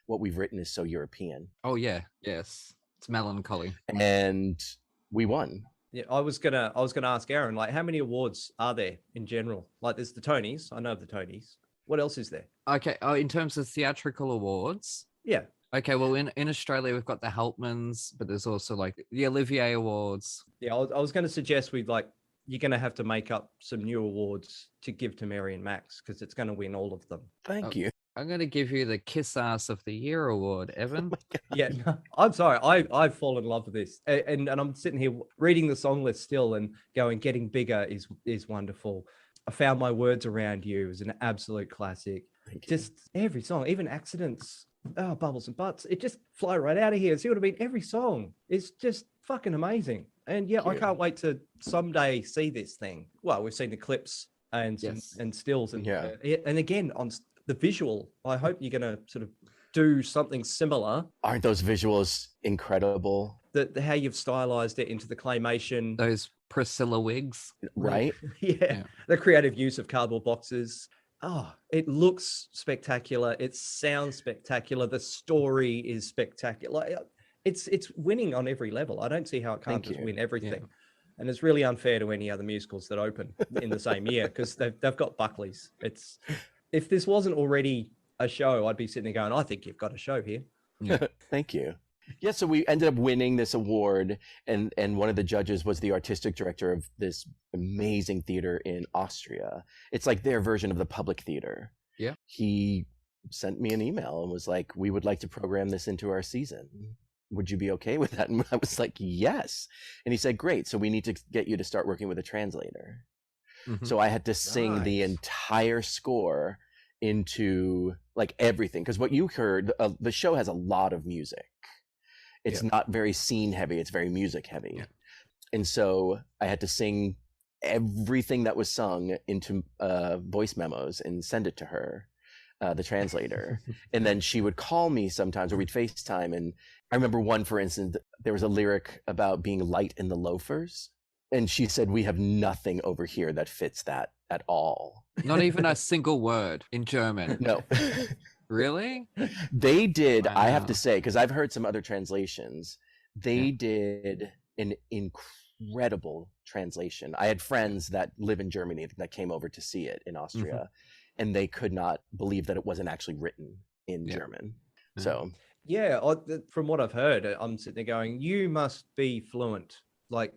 what we've written is so European. Oh yeah. Yes. It's melancholy. And we won. Yeah, I was gonna ask Aaron, like, how many awards are there in general? Like, there's the Tonys. I know of the Tonys. What else is there? Okay. Oh, in terms of theatrical awards. Yeah. Okay. Well, in Australia, we've got the Helpmans, but there's also like the Olivier Awards. Yeah, I was going to suggest you're going to have to make up some new awards to give to Mary and Max, because it's going to win all of them. Thank you. I'm going to give you the Kiss Ass of the Year award, Evan. Yeah, no, I'm sorry. I've fallen in love with this. And I'm sitting here reading the song list still and going, Getting Bigger is wonderful. I Found My Words Around You is an absolute classic. Just every song, even Accidents, Bubbles and Butts, it just fly right out of here. See what I mean? Every song is just fucking amazing. And I can't wait to someday see this thing. Well, we've seen the clips and stills. And again, on the visual, I hope you're going to sort of do something similar. Aren't those visuals incredible? How you've stylized it into the claymation. Those Priscilla wigs. Right? Yeah. The creative use of cardboard boxes. Oh, it looks spectacular. It sounds spectacular. The story is spectacular. It's winning on every level. I don't see how it can't just win everything. And it's really unfair to any other musicals that open in the same year because they've got Buckleys. If this wasn't already a show, I'd be sitting there going, I think you've got a show here. Yeah. Thank you. Yeah, so we ended up winning this award, and one of the judges was the artistic director of this amazing theater in Austria. It's like their version of the Public Theater. Yeah. He sent me an email and was like, we would like to program this into our season. Would you be okay with that? And I was like, yes. And he said, great. So we need to get you to start working with a translator. Mm-hmm. So I had to sing the entire score into like everything. Because what you heard, the show has a lot of music. It's not very scene heavy. It's very music heavy. Yeah. And so I had to sing everything that was sung into voice memos and send it to her, the translator. And then she would call me sometimes, or we'd FaceTime. And I remember one, for instance, there was a lyric about being light in the loafers. And she said, we have nothing over here that fits that at all. Not even a single word in German. No. Really? They did, wow. I have to say, because I've heard some other translations, they did an incredible translation. I had friends that live in Germany that came over to see it in Austria, and they could not believe that it wasn't actually written in German. So yeah, from what I've heard, I'm sitting there going, you must be fluent. Like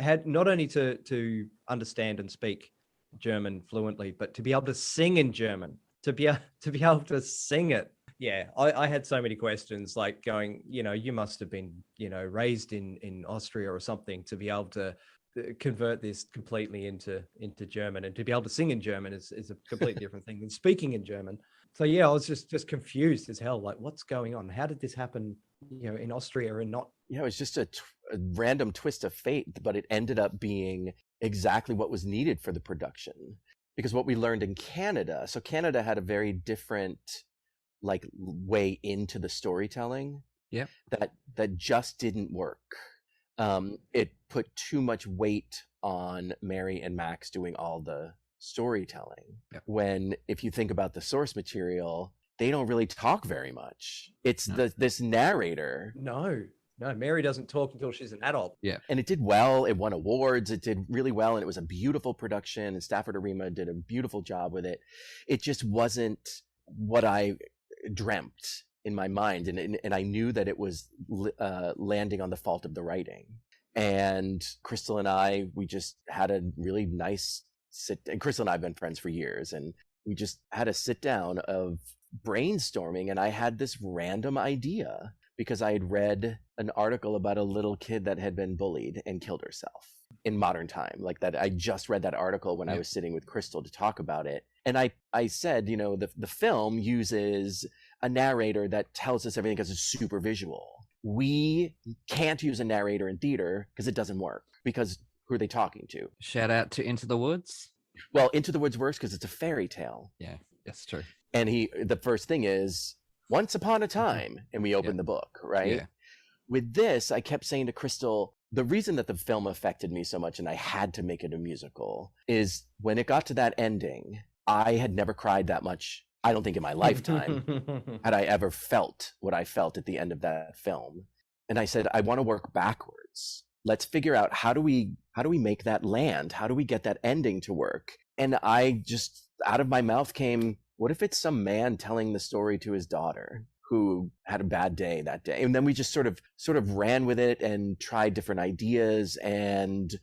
had not only to understand and speak German fluently, but to be able to sing in German. To be able to sing it. Yeah, I had so many questions, like going, you must have been, raised in Austria or something to be able to convert this completely into German, and to be able to sing in German is a completely different thing than speaking in German. So yeah, I was just confused as hell. Like, what's going on? How did this happen, in Austria and not? Yeah, it was just a random twist of fate, but it ended up being exactly what was needed for the production. Because what we learned in Canada, so Canada had a very different like way into the storytelling. Yeah. That just didn't work. It put too much weight on Mary and Max doing all the storytelling. Yeah. When if you think about the source material, they don't really talk very much. It's this narrator. No, Mary doesn't talk until she's an adult. Yeah. And it did well. It won awards. It did really well. And it was a beautiful production. And Stafford Arima did a beautiful job with it. It just wasn't what I dreamt in my mind. And I knew that it was landing on the fault of the writing. And Crystal and I, we just had a really nice and Crystal and I have been friends for years. And we just had a sit down of brainstorming. And I had this random idea, because I had read an article about a little kid that had been bullied and killed herself in modern time. Like that, I just read that article when I was sitting with Crystal to talk about it. And I said, the film uses a narrator that tells us everything because it's super visual. We can't use a narrator in theater because it doesn't work, because who are they talking to? Shout out to Into the Woods. Well, Into the Woods works because it's a fairy tale. Yeah, that's true. And the first thing is, once upon a time, and we open the book, right? Yeah. With this, I kept saying to Crystal, the reason that the film affected me so much and I had to make it a musical is when it got to that ending, I had never cried that much, I don't think in my lifetime, had I ever felt what I felt at the end of that film. And I said, I want to work backwards. Let's figure out how do we make that land? How do we get that ending to work? And I just, out of my mouth came, what if it's some man telling the story to his daughter who had a bad day that day? And then we just sort of ran with it and tried different ideas. And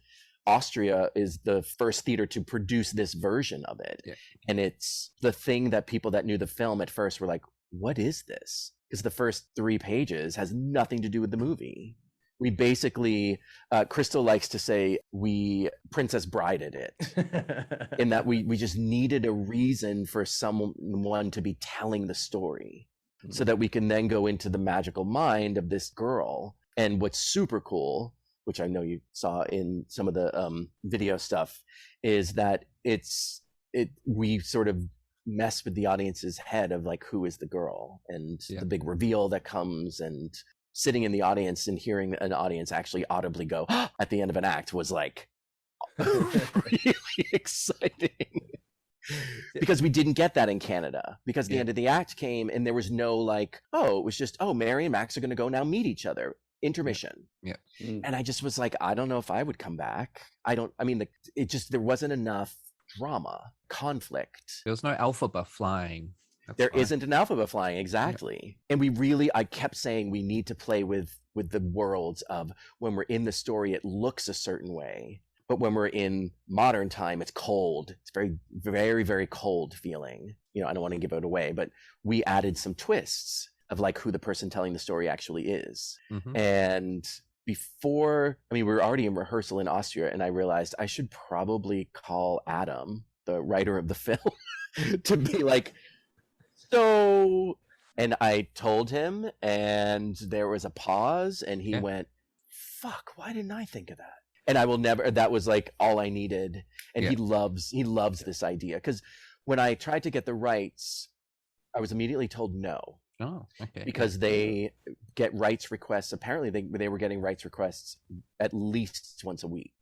Austria is the first theater to produce this version of it. Yeah. And it's the thing that people that knew the film at first were like, what is this? Because the first 3 pages has nothing to do with the movie. We basically, Crystal likes to say, we Princess Brided it, in that we just needed a reason for someone to be telling the story, so that we can then go into the magical mind of this girl. And what's super cool, which I know you saw in some of the video stuff, is that we sort of mess with the audience's head of like, who is the girl, and the big reveal that comes, and sitting in the audience and hearing an audience actually audibly go at the end of an act was like really exciting, because we didn't get that in Canada, because the end of the act came and there was no like, it was just, Mary and Max are going to go now meet each other. intermission. Yeah. And I just was like, I don't know if I would come back. There wasn't enough drama, conflict. There was no alphabet flying. There isn't an alphabet flying, exactly. Yeah. And I kept saying we need to play with the worlds of when we're in the story, it looks a certain way. But when we're in modern time, it's cold. It's very, very, very cold feeling. I don't want to give it away, but we added some twists of like who the person telling the story actually is. Mm-hmm. And we were already in rehearsal in Austria, and I realized I should probably call Adam, the writer of the film, to be like, so, and I told him, and there was a pause, and he went, fuck, why didn't I think of that? And that was like all I needed. And he loves this idea. Because when I tried to get the rights, I was immediately told no. Oh, okay. Because they get rights requests. Apparently they were getting rights requests at least once a week.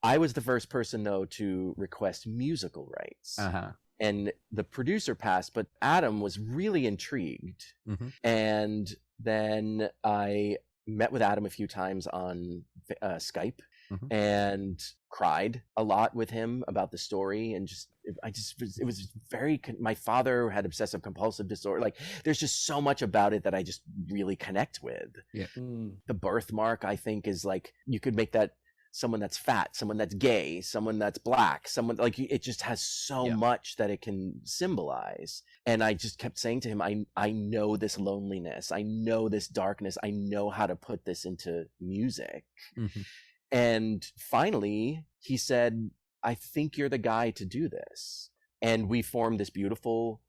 I was the first person, though, to request musical rights. Uh-huh. And the producer passed, but Adam was really intrigued. Mm-hmm. And then I met with Adam a few times on Skype. Mm-hmm. And cried a lot with him about the story, and it was very. My father had obsessive compulsive disorder. Like, there's just so much about it that I just really connect with. Yeah. The birthmark, I think, is like, you could make that someone that's fat, someone that's gay, someone that's black, someone like, it just has so much that it can symbolize. And I just kept saying to him, I know this loneliness, I know this darkness, I know how to put this into music. Mm-hmm. And finally, he said, I think you're the guy to do this. And we formed this beautiful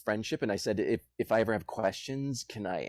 friendship. And I said, if I ever have questions, can I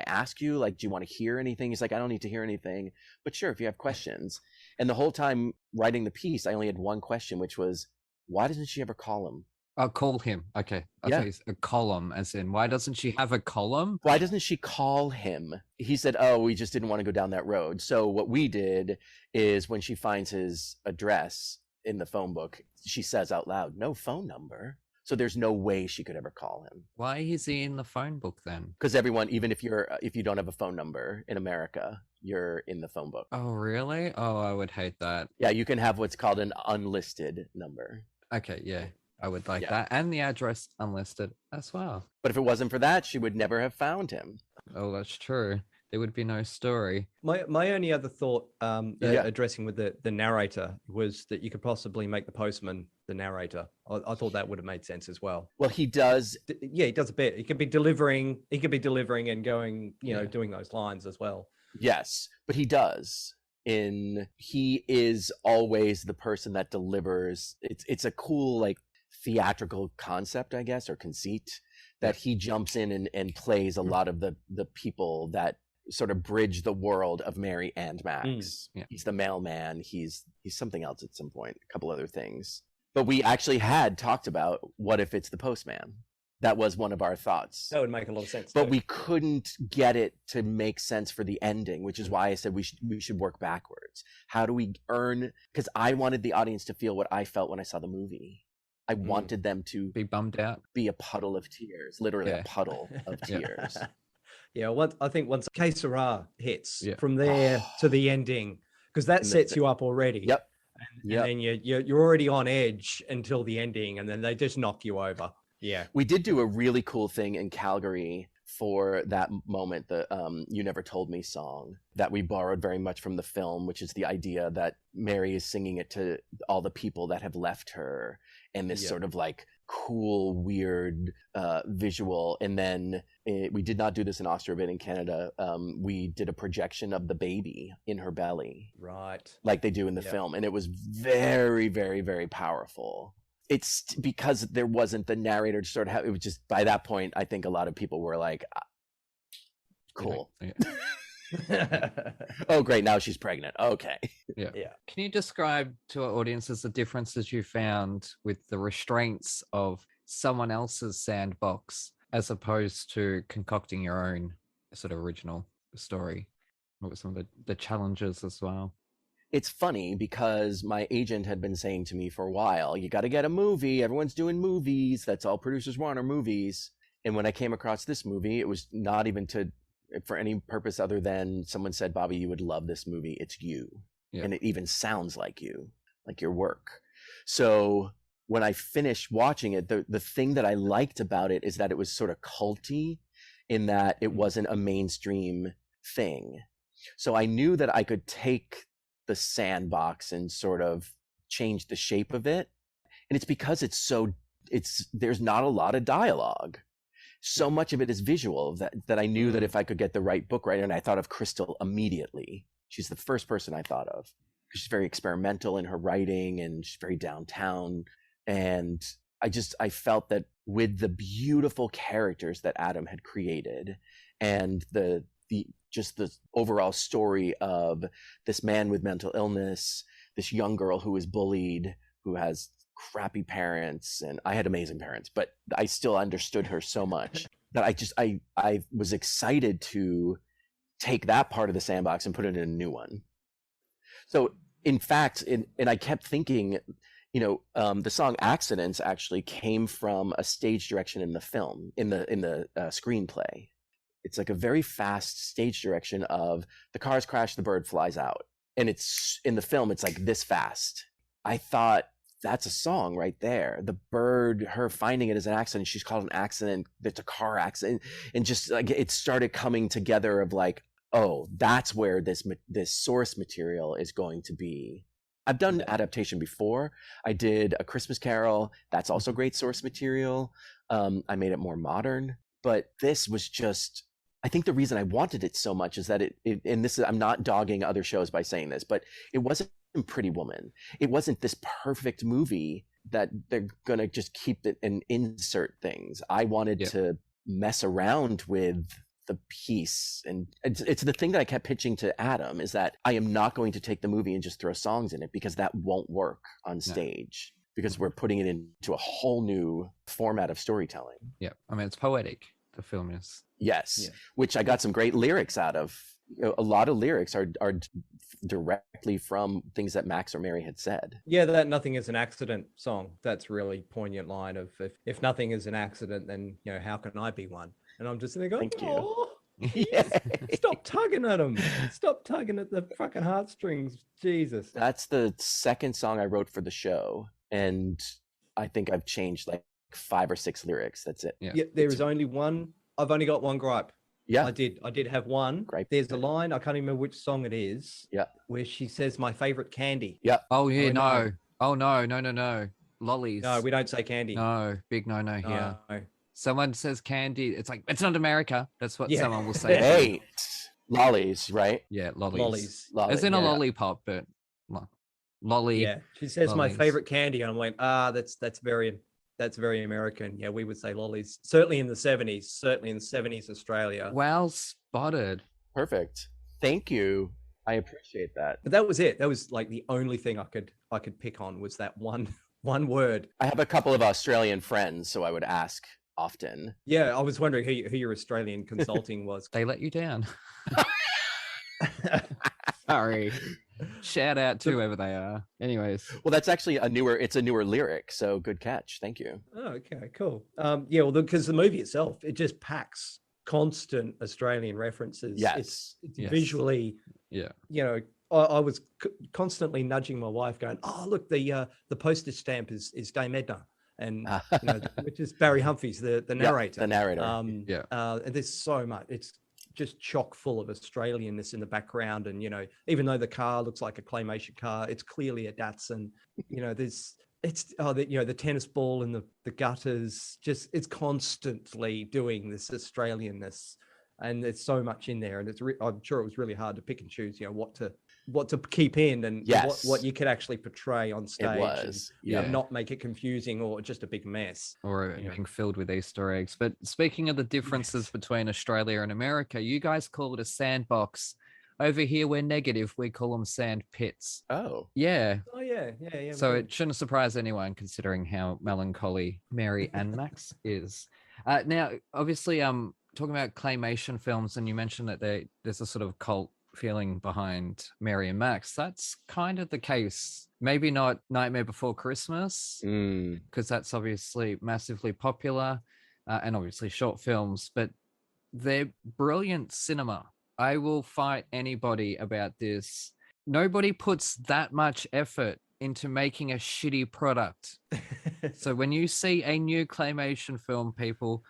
ask you? Like, do you want to hear anything? He's like, I don't need to hear anything. But sure, if you have questions. And the whole time writing the piece, I only had one question, which was, why doesn't she ever call him? I'll call him. Okay. I thought it's a column, as in, why doesn't she have a column? Why doesn't she call him? He said, oh, we just didn't want to go down that road. So what we did is, when she finds his address in the phone book, she says out loud, no phone number. So there's no way she could ever call him. Why is he in the phone book then? Because everyone, even if you don't have a phone number in America, you're in the phone book. Oh, really? Oh, I would hate that. Yeah, you can have what's called an unlisted number. Okay, yeah. I would like that. And the address unlisted as well. But if it wasn't for that, she would never have found him. Oh, that's true. There would be no story. My only other thought addressing with the narrator was that you could possibly make the postman the narrator. I thought that would have made sense as well. Well, he does. Yeah, he does a bit. He could be delivering and going, doing those lines as well. Yes, but he does. He is always the person that delivers. It's a cool, like, theatrical concept, I guess, or conceit, that he jumps in and plays a lot of the people that sort of bridge the world of Mary and Max. He's the mailman. He's something else at some point, a couple other things. But we actually had talked about, what if it's the postman? That was one of our thoughts. That would make a lot of sense. But we couldn't get it to make sense for the ending, which is why I said we should work backwards. How do we earn? Because I wanted the audience to feel what I felt when I saw the movie. I wanted them to be bummed out, be a puddle of tears, literally a puddle of tears. I think once Que Sera hits, from there to the ending, because that sets you up already. Yep. And then you're already on edge until the ending, and then they just knock you over. Yeah. We did do a really cool thing in Calgary for that moment, the You Never Told Me song, that we borrowed very much from the film, which is the idea that Mary is singing it to all the people that have left her, and this sort of like cool, weird visual. And then we did not do this in Austria, but in Canada, we did a projection of the baby in her belly. Right. Like they do in the film. And it was very, very, very powerful. It's because there wasn't the narrator to sort of have, it was just, by that point, I think a lot of people were like, cool. Oh, great. Now she's pregnant. Okay. Yeah. Can you describe to our audiences the differences you found with the restraints of someone else's sandbox as opposed to concocting your own sort of original story? What were some of the challenges as well? It's funny because my agent had been saying to me for a while, you got to get a movie. Everyone's doing movies. That's all producers want are movies. And when I came across this movie, it was not even to for any purpose other than someone said, Bobby, you would love this movie. It's you. Yeah. And it even sounds like you, like your work. So when I finished watching it, the thing that I liked about it is that it was sort of culty in that it wasn't a mainstream thing. So I knew that I could take the sandbox and sort of change the shape of it. And it's because there's not a lot of dialogue. So much of it is visual that I knew that if I could get the right book writer, and I thought of Crystal immediately. She's the first person I thought of. She's very experimental in her writing and she's very downtown. And I felt that with the beautiful characters that Adam had created and the overall story of this man with mental illness, this young girl who is bullied, who has crappy parents, and I had amazing parents, but I still understood her so much that I was excited to take that part of the sandbox and put it in a new one. So in fact, and I kept thinking, the song Accidents actually came from a stage direction in the film, in the screenplay. It's like a very fast stage direction of the cars crash, the bird flies out. And it's in the film, it's like this fast. I thought, that's a song right there. The bird, her finding it as an accident, she's called an accident, it's a car accident. And just like it started coming together of like, oh, that's where this source material is going to be. I've done adaptation before. I did A Christmas Carol. That's also great source material. I made it more modern. But this was just, I think the reason I wanted it so much is that and this is, I'm not dogging other shows by saying this, but it wasn't Pretty Woman. It wasn't this perfect movie that they're going to just keep it and insert things. I wanted to mess around with the piece. And it's the thing that I kept pitching to Adam is that I am not going to take the movie and just throw songs in it because that won't work on stage because we're putting it into a whole new format of storytelling. Yeah. I mean, it's poetic. The film is. Yes. Yeah. Which I got some great lyrics out of. A lot of lyrics are directly from things that Max or Mary had said. Yeah, that "Nothing is an Accident" song. That's really poignant line of if nothing is an accident, then how can I be one? And I'm just sitting there going, oh, stop tugging at him. Stop tugging at the fucking heartstrings. Jesus. That's the second song I wrote for the show, and I think I've changed like 5 or 6 lyrics. That's it. Yeah, there is only one. I've only got one gripe. Yeah, I did have one. Great. There's a line, I can't even remember which song it is. Yeah. Where she says, my favorite candy. Yeah. Oh, yeah, no. Oh, no. Lollies. No, we don't say candy. No, big no here. No. Someone says candy. It's like, it's not America. That's what someone will say. Hey, lollies, right? Yeah, lollies. Lollies. As in a lollipop, but lolly. Yeah. She says lollies. My favorite candy. And I'm like, that's very American. Yeah, we would say lollies. Certainly in the 70s, Australia. Well spotted. Perfect. Thank you. I appreciate that. But that was it. That was like the only thing I could pick on was that one word. I have a couple of Australian friends, so I would ask often. Yeah, I was wondering who your Australian consulting was. They let you down. Sorry. Shout out to whoever they are. Anyways. Well, that's actually a newer lyric, so good catch. Thank you. Oh, okay, cool. Yeah, well, because the movie itself, it just packs constant Australian references. Yes. It's visually, I was constantly nudging my wife going, oh, look, the postage stamp is Dame Edna. And which is Barry Humphries, the narrator. The narrator. And there's so much. It's just chock full of Australianness in the background, and even though the car looks like a claymation car, it's clearly a Datsun. The tennis ball in the gutters. Just it's constantly doing this Australianness, and there's so much in there. And I'm sure it was really hard to pick and choose. What to keep in and what you could actually portray on stage. It was, and not make it confusing or just a big mess. Or being filled with Easter eggs. But speaking of the differences between Australia and America, you guys call it a sandbox. Over here, we're negative. We call them sand pits. Oh. Yeah. Oh, yeah. So it shouldn't surprise anyone considering how melancholy Mary and Max is. Now, obviously, talking about claymation films, and you mentioned that there's a sort of cult feeling behind Mary and Max. That's kind of the case. Maybe not Nightmare Before Christmas, because that's obviously massively popular, and obviously short films. But They're brilliant cinema. I will fight anybody about this. Nobody puts that much effort into making a shitty product. So when you see a new claymation film, people,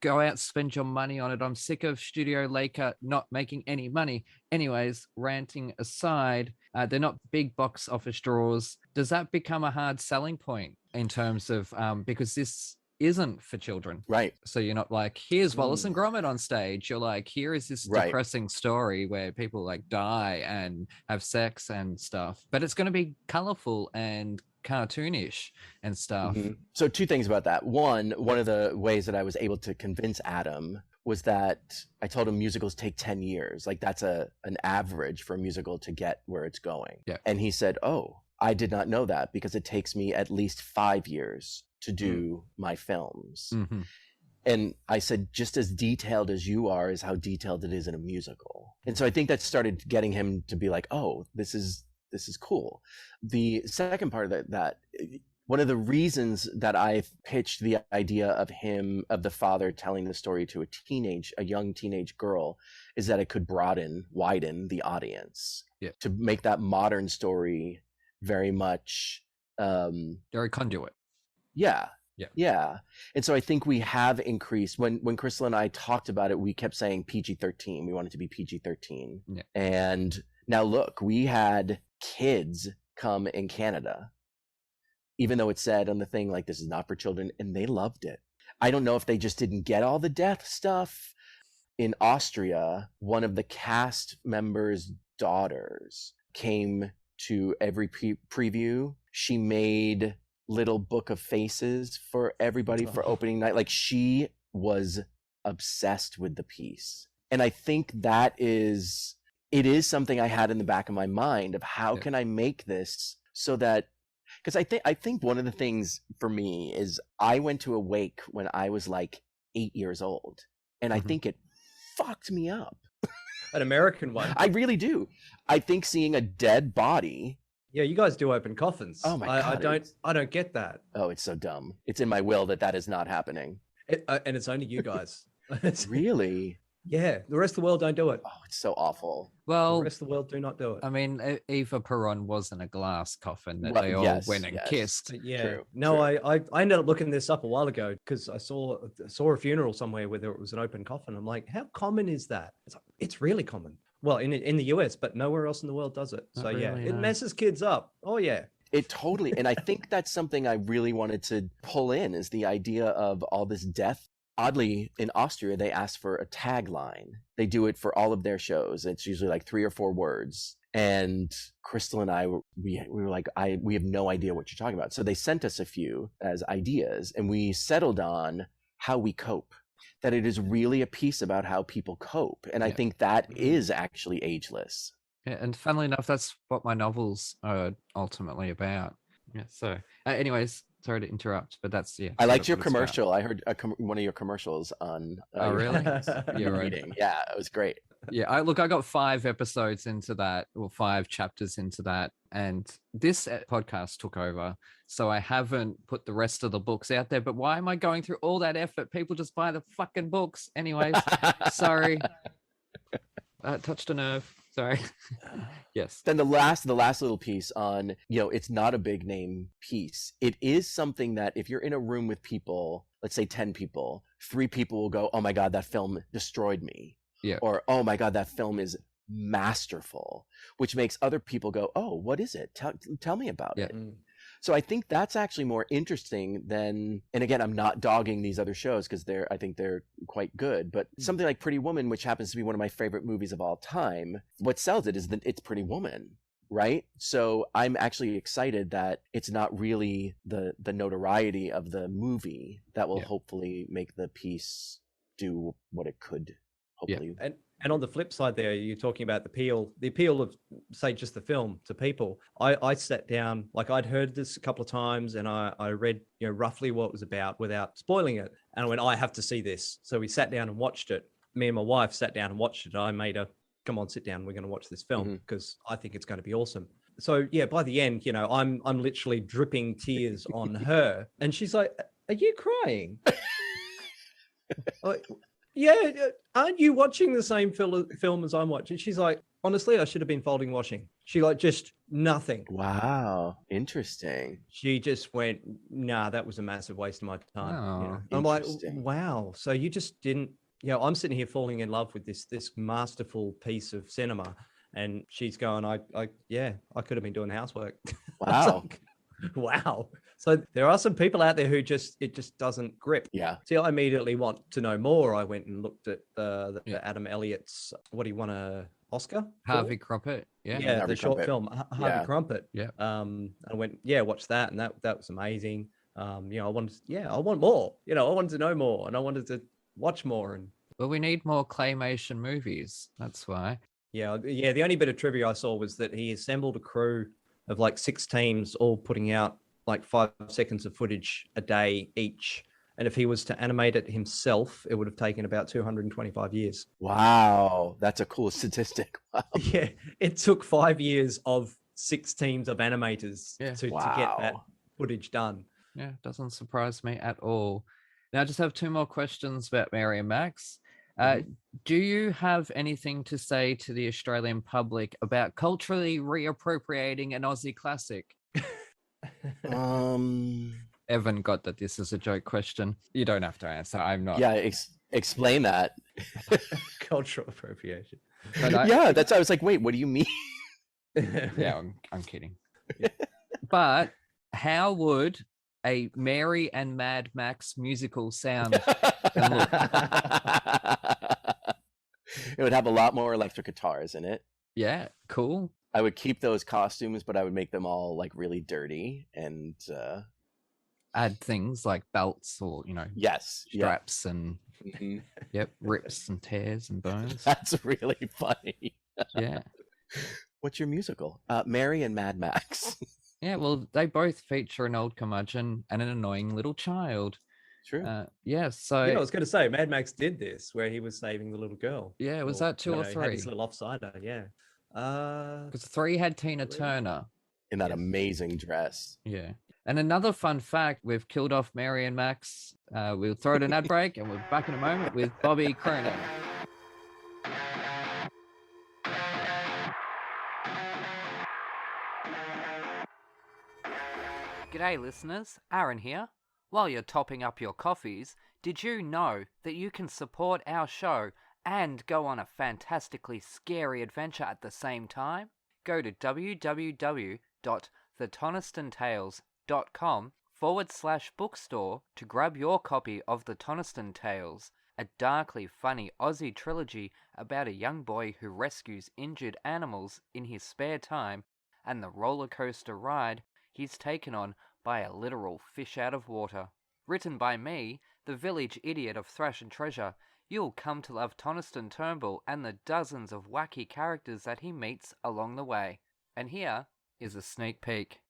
go out, spend your money on it. I'm sick of Studio Leica not making any money. Anyways, ranting aside, they're not big box office draws. Does that become a hard selling point in terms of, because this isn't for children, right? So you're not like, here's Wallace and Gromit on stage. You're like, here is this depressing story where people like die and have sex and stuff, but it's going to be colorful and cartoonish and stuff. So two things about that. One of the ways that I was able to convince Adam was that I told him musicals take 10 years. Like that's an average for a musical to get where it's going. Yeah. And he said, oh, I did not know that, because it takes me at least 5 years to do my films. And I said, just as detailed as you are is how detailed it is in a musical. And so I think that started getting him to be like, oh, this is cool. The second part of that one of the reasons that I pitched the idea of the father telling the story to a young teenage girl, is that it could widen the audience, to make that modern story very much very conduit. Yeah. And so I think we have increased. When Crystal and I talked about it, we kept saying PG-13. We wanted to be PG-13. Yeah. And now look, we had kids come in Canada, even though it said on the thing, like, this is not for children, and they loved it. I don't know if they just didn't get all the death stuff. In Austria, one of the cast members' daughters came to every preview. She made little book of faces for everybody for opening night. Like, she was obsessed with the piece. And I think it is something I had in the back of my mind of how can I make this so that, because I think one of the things for me is I went to a wake when I was like 8 years old, and I think it fucked me up. An American one. I really do. I think seeing a dead body. Yeah, you guys do open coffins. Oh my God. I don't get that. Oh, it's so dumb. It's in my will that is not happening. And it's only you guys. Really? Yeah, the rest of the world don't do it. Oh, it's so awful. Well, the rest of the world do not do it. I mean, Eva Peron was in a glass coffin that they all went and kissed. Yeah. True, no, true. I ended up looking this up a while ago because I saw a funeral somewhere where there was an open coffin. I'm like, how common is that? It's really common. Well, in the US, but nowhere else in the world does it. Not So really, yeah, it no. messes kids up. Oh yeah. It totally, and I think that's something I really wanted to pull in, is the idea of all this death. Oddly, in Austria, they ask for a tagline. They do it for all of their shows. It's usually like 3 or 4 words. And Crystal and I, we were like, we have no idea what you're talking about. So they sent us a few as ideas, and we settled on how we cope. That it is really a piece about how people cope. And I think that is actually ageless. Yeah, and funnily enough, that's what my novels are ultimately about. Yeah. So, anyways, sorry to interrupt, but that's I liked your commercial. I heard one of your commercials on. Oh, really? You're reading. Yeah, it was great. Yeah, I got 5 episodes into that, or 5 chapters into that, and this podcast took over, so I haven't put the rest of the books out there. But why am I going through all that effort? People just buy the fucking books, anyways. Sorry, touched a nerve. Sorry. Yes. Then the last little piece on, it's not a big name piece. It is something that if you're in a room with people, let's say 10 people, 3 people will go, oh my God, that film destroyed me. Yeah. Or, oh my God, that film is masterful, which makes other people go, oh, what is it? Tell me about it. So I think that's actually more interesting than, and again, I'm not dogging these other shows because I think they're quite good, but something like Pretty Woman, which happens to be one of my favorite movies of all time, what sells it is that it's Pretty Woman, right? So I'm actually excited that it's not really the notoriety of the movie that will hopefully make the piece do what it could hopefully. And on the flip side there, you're talking about the appeal of, say, just the film to people. I sat down, like I'd heard this a couple of times, and I read, roughly what it was about without spoiling it. And I went, I have to see this. So we sat down and watched it. Me and my wife sat down and watched it. I made her, come on, sit down. We're going to watch this film because I think it's going to be awesome. So yeah, by the end, I'm literally dripping tears on her, and she's like, "Are you crying?" yeah, aren't you watching the same film as I'm watching? She's like, honestly, I should have been folding washing. She like just nothing. Wow, interesting. She just went, nah, that was a massive waste of my time. Oh, I'm like, wow. So you just didn't, I'm sitting here falling in love with this masterful piece of cinema. And she's going, I could have been doing housework. Wow. Like, wow. So there are some people out there who it just doesn't grip. Yeah. See, I immediately want to know more. I went and looked at the Adam Elliott's, what do you want a Oscar? Harvey Crumpet. Yeah. Yeah, Harvey the short Crumpet. film, Harvey Crumpet. Yeah. I went, watch that. And that was amazing. I want more. I wanted to know more and I wanted to watch more. And well, we need more claymation movies. That's why. Yeah. The only bit of trivia I saw was that he assembled a crew of like 6 teams, all putting out like 5 seconds of footage a day each. And if he was to animate it himself, it would have taken about 225 years. Wow. That's a cool statistic. Wow. Yeah. It took 5 years of 6 teams of animators to get that footage done. Yeah, doesn't surprise me at all. Now, I just have 2 more questions about Mary and Max. Do you have anything to say to the Australian public about culturally reappropriating an Aussie classic? Evan got that this is a joke question. You don't have to answer. I'm not. Yeah, explain that. Cultural appropriation. That's. I was like, wait, what do you mean? Yeah, I'm kidding. But how would a Mary and Mad Max musical sound and look? It would have a lot more electric guitars in it. Yeah, cool. I would keep those costumes, but I would make them all like really dirty and add things like belts or straps and rips and tears and bones. That's really funny. Yeah. What's your musical? Mary and Mad Max. Yeah, well, they both feature an old curmudgeon and an annoying little child. True. So I was going to say, Mad Max did this, where he was saving the little girl. Yeah, was that 2 or 3? Had this little offsider, yeah. Because 3 had Tina Turner. In that amazing dress. Yeah. And another fun fact, we've killed off Mary and Max. We'll throw it an ad break, and we're back in a moment with Bobby Cronin. G'day listeners, Aaron here. While you're topping up your coffees, did you know that you can support our show and go on a fantastically scary adventure at the same time? Go to www.thetonistantales.com/bookstore to grab your copy of The Toniston Tales, a darkly funny Aussie trilogy about a young boy who rescues injured animals in his spare time and the roller coaster ride he's taken on by a literal fish out of water. Written by me, the village idiot of Thrash and Treasure, you'll come to love Toniston Turnbull and the dozens of wacky characters that he meets along the way. And here is a sneak peek.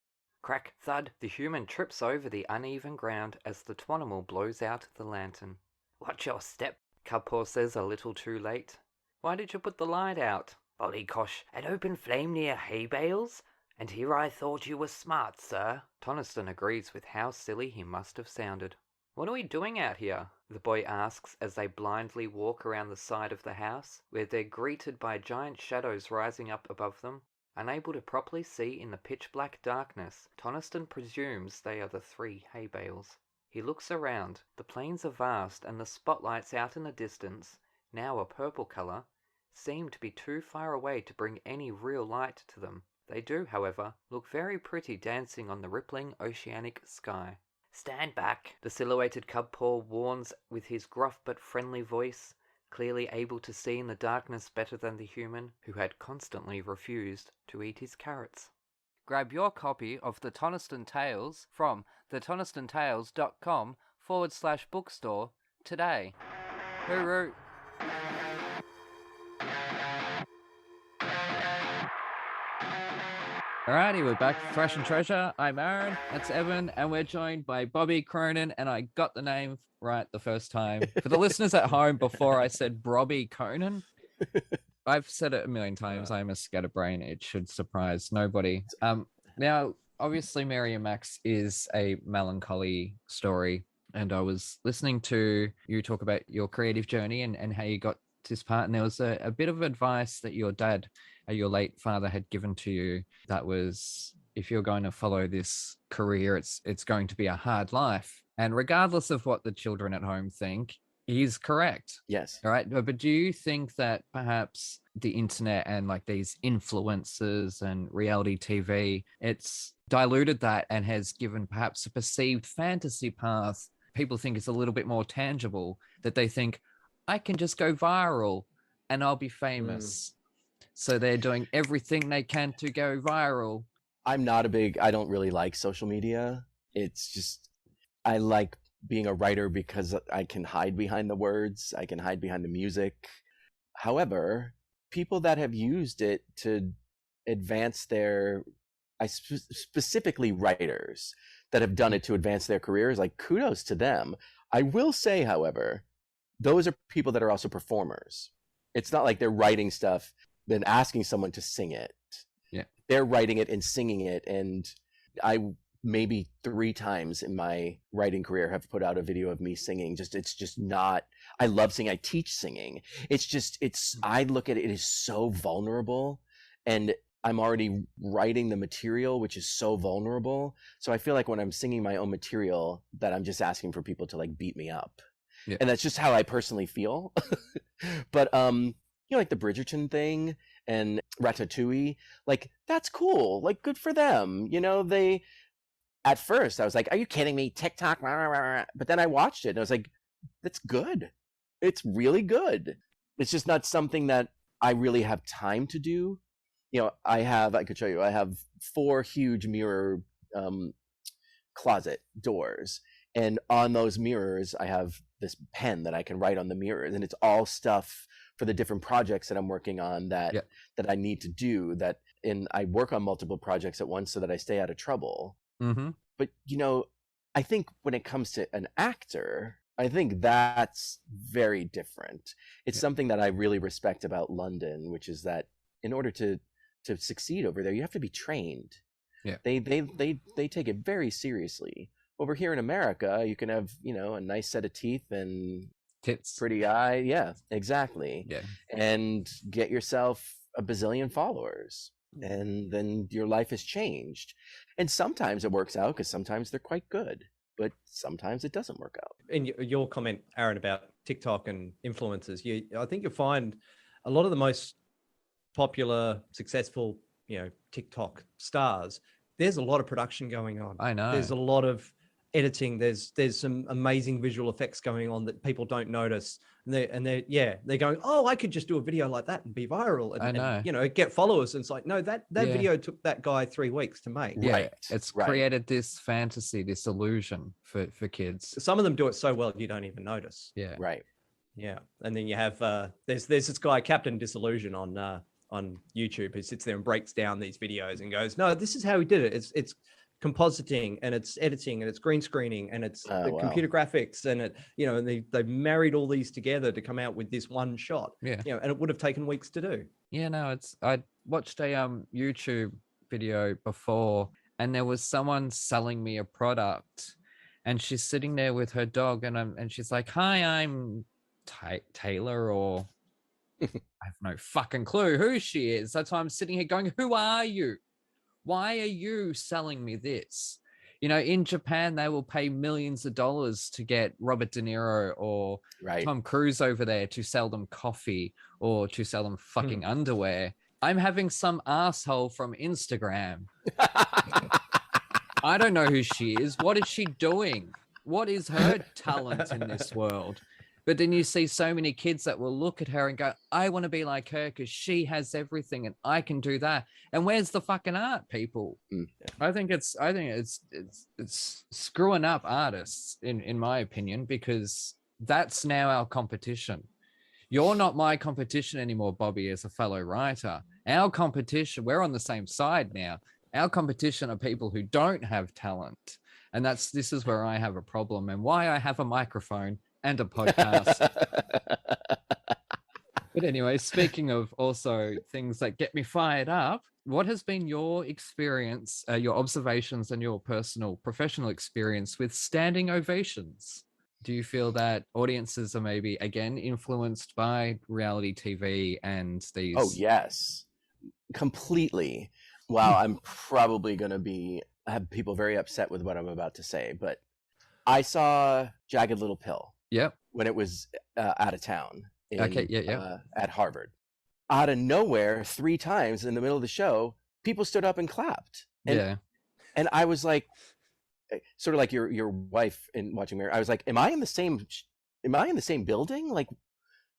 Crack, thud, the human trips over the uneven ground as the Twanimal blows out the lantern. Watch your step, Cubpaw says a little too late. Why did you put the light out? Bollycosh, an open flame near hay bales? And here I thought you were smart, sir. Toniston agrees with how silly he must have sounded. What are we doing out here? The boy asks as they blindly walk around the side of the house, where they're greeted by giant shadows rising up above them. Unable to properly see in the pitch-black darkness, Toniston presumes they are the 3 hay bales. He looks around. The plains are vast, and the spotlights out in the distance, now a purple colour, seem to be too far away to bring any real light to them. They do, however, look very pretty dancing on the rippling oceanic sky. Stand back, the silhouetted Cubpaw warns with his gruff but friendly voice, clearly able to see in the darkness better than the human, who had constantly refused to eat his carrots. Grab your copy of The Toniston Tales from thetonistonTales.com/bookstore today. Hooroo! Alrighty, we're back for Thrash and Treasure. I'm Aaron, that's Evan, and we're joined by Bobby Cronin, and I got the name right the first time. For the listeners at home, before I said Bobby Cronin, I've said it a million times, I'm a scatterbrain. It should surprise nobody. Now, obviously, Mary and Max is a melancholy story. and I was listening to you talk about your creative journey and how you got to this part. And there was a bit of advice that your dad, your late father, had given to you that was, if you're going to follow this career, it's going to be a hard life. And regardless of what the children at home think, he's correct. Yes. All right. But do you think that perhaps the internet and like these influencers and reality TV, it's diluted that and has given perhaps a perceived fantasy path people think is a little bit more tangible, that they think, I can just go viral and I'll be famous. So they're doing everything they can to go viral. I don't really like social media. It's just, I like being a writer because I can hide behind the words. I can hide behind the music. However, people that have used it to advance specifically writers that have done it to advance their careers, like kudos to them. I will say, however, those are people that are also performers. It's not like they're writing stuff, then asking someone to sing it. Yeah. They're writing it and singing it. And I maybe 3 times in my writing career have put out a video of me singing. It's just not, I love singing. I teach singing. I look at it as so vulnerable, and I'm already writing the material, which is so vulnerable. So I feel like when I'm singing my own material, that I'm just asking for people to like beat me up. Yeah. And that's just how I personally feel. But, like the Bridgerton thing and Ratatouille, like that's cool. Like good for them. At first I was like, are you kidding me? TikTok. But then I watched it and I was like, that's good. It's really good. It's just not something that I really have time to do. I could show you, I have 4 huge mirror closet doors. And on those mirrors, I have this pen that I can write on the mirrors. And it's all stuff for the different projects that I'm working on that I need to do. And I work on multiple projects at once so that I stay out of trouble. Mm-hmm. But, I think when it comes to an actor, I think that's very different. It's something that I really respect about London, which is that in order to succeed over there, you have to be trained. Yeah. They take it very seriously. Over here in America, you can have, a nice set of teeth and tits, pretty eye. Yeah, exactly. Yeah. And get yourself a bazillion followers. And then your life has changed. And sometimes it works out because sometimes they're quite good, but sometimes it doesn't work out. In your comment, Aaron, about TikTok and influencers, I think you'll find a lot of the most popular, successful, TikTok stars, there's a lot of production going on. I know. There's a lot of editing. There's some amazing visual effects going on that people don't notice. And they're going, oh, I could just do a video like that and be viral and, I know. And get followers. And it's like, no, that video took that guy 3 weeks to make. Yeah, right. It's created this fantasy, this illusion for kids. Some of them do it so well you don't even notice. Yeah. Right. Yeah. And then you have there's this guy, Captain Disillusion, on YouTube, who sits there and breaks down these videos and goes, no, this is how he did it. It's compositing and it's editing and it's green screening and it's computer graphics and and they've married all these together to come out with this one shot. Yeah. And it would have taken weeks to do. Yeah, no, I watched a YouTube video before and there was someone selling me a product and she's sitting there with her dog and she's like, hi, I'm Taylor, or I have no fucking clue who she is. That's why I'm sitting here going, who are you? Why are you selling me this? In Japan, they will pay millions of dollars to get Robert De Niro or Tom Cruise over there to sell them coffee or to sell them fucking underwear. I'm having some asshole from Instagram. I don't know who she is. What is she doing? What is her talent in this world? But then you see so many kids that will look at her and go, I want to be like her because she has everything and I can do that. And where's the fucking art, people? I think it's screwing up artists in my opinion, because that's now our competition. You're not my competition anymore, Bobby, as a fellow writer. Our competition, we're on the same side now. Our competition are people who don't have talent. And this is where I have a problem and why I have a microphone and a podcast. But anyway, speaking of also things that get me fired up, what has been your experience, your observations, and your personal professional experience with standing ovations? Do you feel that audiences are maybe again influenced by reality TV and these? Oh yes, completely. Wow, I'm probably going to have people very upset with what I'm about to say, but I saw Jagged Little Pill. Yep. When it was out of town. At Harvard. Out of nowhere, 3 times in the middle of the show, people stood up and clapped. And I was like, sort of like your wife in watching Mary. I was like, am I in the same building? Like,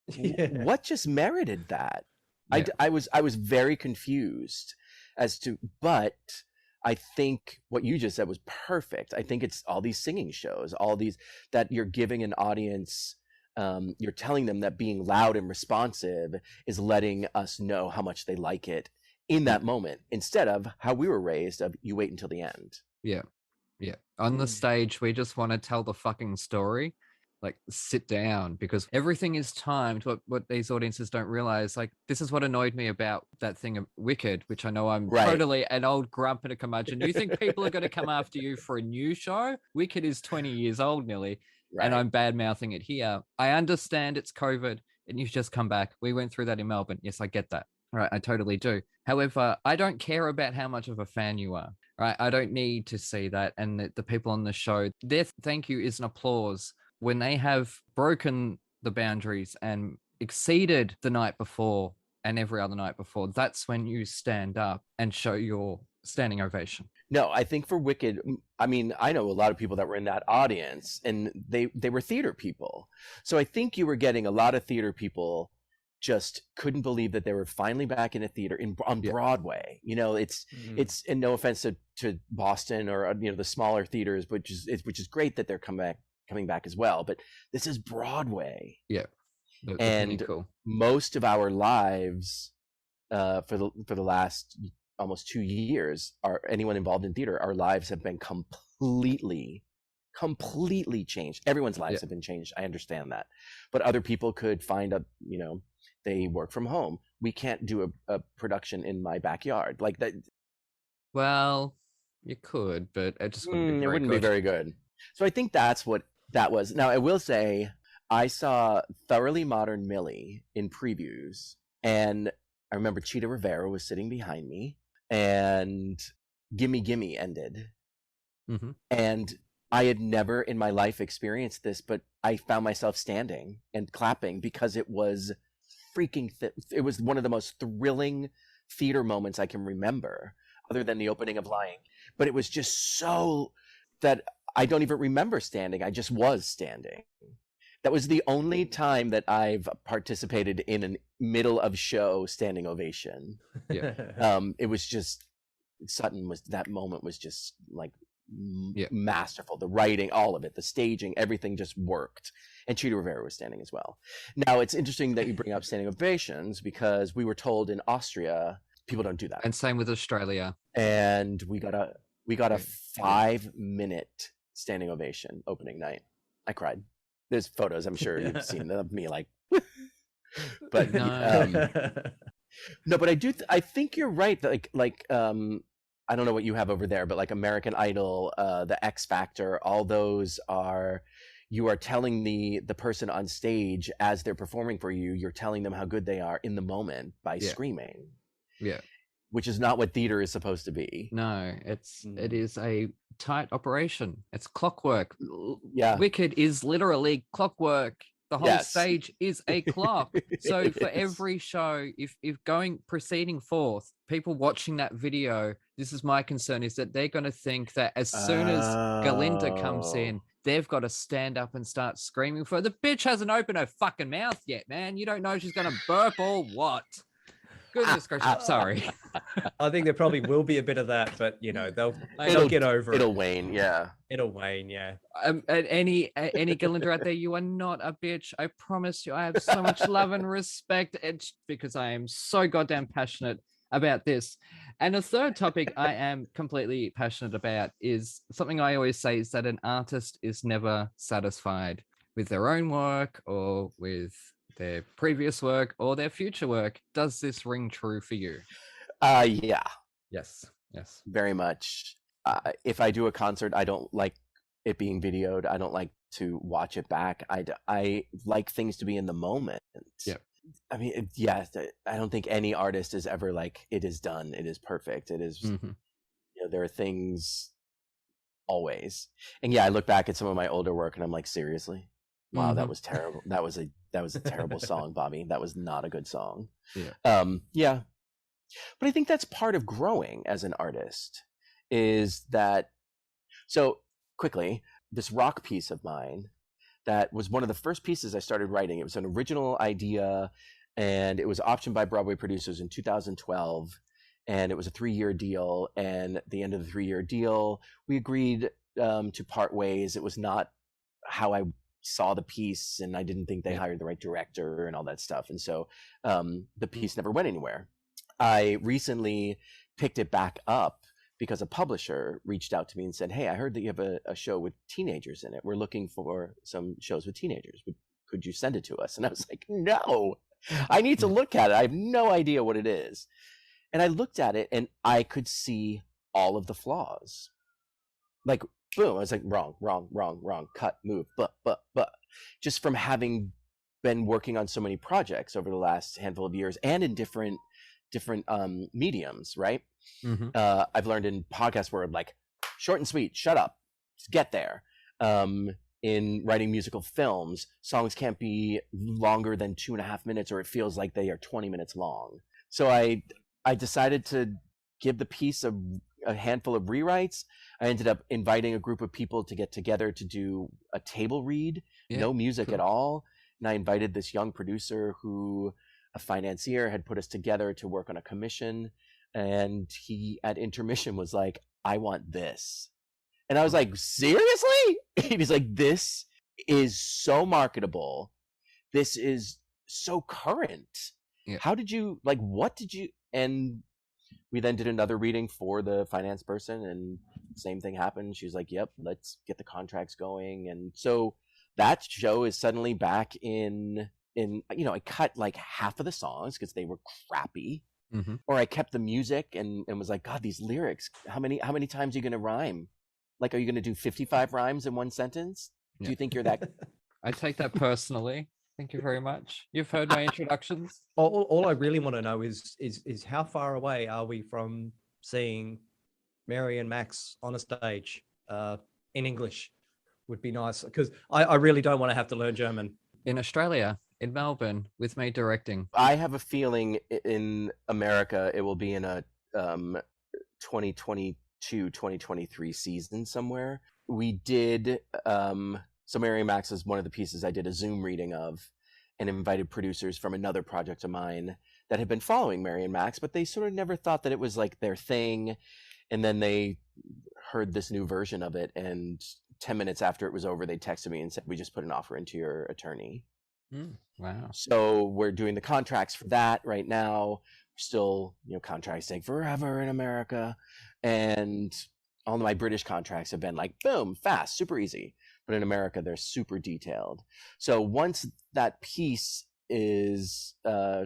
what just merited that? Yeah. I was very confused as to, but I think what you just said was perfect. I think it's all these singing shows, all these that you're giving an audience. You're telling them that being loud and responsive is letting us know how much they like it in that moment, instead of how we were raised of you wait until the end. Yeah. On the stage, we just want to tell the fucking story. Like, sit down, because everything is timed. What these audiences don't realize, like, this is what annoyed me about that thing of Wicked, which I know I'm totally an old grump and a curmudgeon. You think people are going to come after you for a new show? Wicked is 20 years old nearly. Right. And I'm bad mouthing it here. I understand it's COVID and you've just come back. We went through that in Melbourne. Yes, I get that. Right, I totally do. However, I don't care about how much of a fan you are. Right, I don't need to see that. And the people on the show, their thank you is an applause when they have broken the boundaries and exceeded the night before and every other night before. That's when you stand up and show your standing ovation. No, I think for Wicked, I mean, I know a lot of people that were in that audience, and they were theater people. So I think you were getting a lot of theater people just couldn't believe that they were finally back in a theater on Broadway. You know, it's and no offense to Boston or the smaller theaters, which is great that they're coming back as well. But this is Broadway. Yeah, and cool. Most of our lives for the last almost 2 years, anyone involved in theater, our lives have been completely changed. Everyone's lives have been changed. I understand that, but other people could find they work from home. We can't do a production in my backyard like that. Well, you could, but it just wouldn't be very good. So I think that's what that was. Now I will say I saw Thoroughly Modern Millie in previews, and I remember Cheetah Rivera was sitting behind me, and Gimme Gimme ended. Mm-hmm. And I had never in my life experienced this, but I found myself standing and clapping because it was freaking it was one of the most thrilling theater moments I can remember, other than the opening of Lying. But it was just so that I don't even remember standing. I just was standing. That was the only time that I've participated in a middle of show standing ovation. Yeah. It was just that moment was just like masterful. The writing, all of it, the staging, everything just worked. And Cheetah Rivera was standing as well. Now it's interesting that you bring up standing ovations, because we were told in Austria people don't do that. And same with Australia. And we got a 5-minute standing ovation opening night. I cried. There's photos, I'm sure you've seen of me like, but no, but I think you're right. Like, I don't know what you have over there, but like American Idol, the X Factor, all those you are telling the person on stage as they're performing for you, you're telling them how good they are in the moment by screaming. Yeah. Which is not what theater is supposed to be. No, it is a tight operation. It's clockwork. Yeah. Wicked is literally clockwork. The whole stage is a clock. So for every show, if proceeding forth, people watching that video, this is my concern, is that they're going to think that as soon as Galinda comes in, they've got to stand up and start screaming for her. The bitch hasn't opened her fucking mouth yet, man. You don't know if she's going to burp or what. Goodness gracious, sorry. I think there probably will be a bit of that, but they'll get over it. It'll wane, yeah. It'll wane, yeah. Any Galinda out there, you are not a bitch. I promise you. I have so much love and respect. It's because I am so goddamn passionate about this. And a third topic I am completely passionate about is something I always say, is that an artist is never satisfied with their own work or with their previous work or their future work. Does this ring true for you? Yeah. Yes. Yes. Very much. If I do a concert, I don't like it being videoed. I don't like to watch it back. I like things to be in the moment. Yeah. I mean, I don't think any artist is ever like, it is done, it is perfect, it is, there are things always. And yeah, I look back at some of my older work and I'm like, seriously? Wow, that was terrible. That was a terrible song, Bobby. That was not a good song. Yeah. But I think that's part of growing as an artist, is that, so quickly, this rock piece of mine that was one of the first pieces I started writing. It was an original idea, and it was optioned by Broadway producers in 2012, and it was a 3-year deal. And at the end of the 3-year deal, we agreed to part ways. It was not how I saw the piece, and I didn't think they hired the right director and all that stuff. And so the piece never went anywhere. I recently picked it back up because a publisher reached out to me and said, hey, I heard that you have a show with teenagers in it. We're looking for some shows with teenagers. Could you send it to us? And I was like, no, I need to look at it. I have no idea what it is. And I looked at it and I could see all of the flaws. Like, boom, I was like, wrong, cut, move, but. Just from having been working on so many projects over the last handful of years and in different mediums, right? I've learned in podcast where like short and sweet, shut up, just get there. In writing musical films, songs can't be longer than 2.5 minutes, or it feels like they are 20 minutes long. So I decided to give the piece a handful of rewrites. I ended up inviting a group of people to get together to do a table read, no music at all. And I invited this young producer who, a financier, had put us together to work on a commission. And he, at intermission, was like, I want this. And I was like, seriously? He's like, this is so marketable. This is so current. How did you, like, what did you, and we then did another reading for the finance person, and same thing happened. She was like, yep, let's get the contracts going. And so that show is suddenly back in, I cut like half of the songs because they were crappy. Or I kept the music and was like, God, these lyrics, how many times are you going to rhyme? Like, are you going to do 55 rhymes in one sentence? Do you think you're that? I take that personally. Thank you very much. You've heard my introductions. All I really want to know is how far away are we from seeing Mary and Max on a stage in English? Would be nice, because I really don't want to have to learn German. In Australia, in Melbourne, with me directing. I have a feeling in America it will be in a 2022-2023 season somewhere. We did so Mary and Max is one of the pieces I did a Zoom reading of, and invited producers from another project of mine that had been following Mary and Max, but they sort of never thought that it was like their thing. And then they heard this new version of it, and 10 minutes after it was over, they texted me and said, we just put an offer into your attorney. Wow. So we're doing the contracts for that right now. We're still, contracts take forever in America. And all of my British contracts have been like, boom, fast, super easy. But in America, they're super detailed. So once that piece is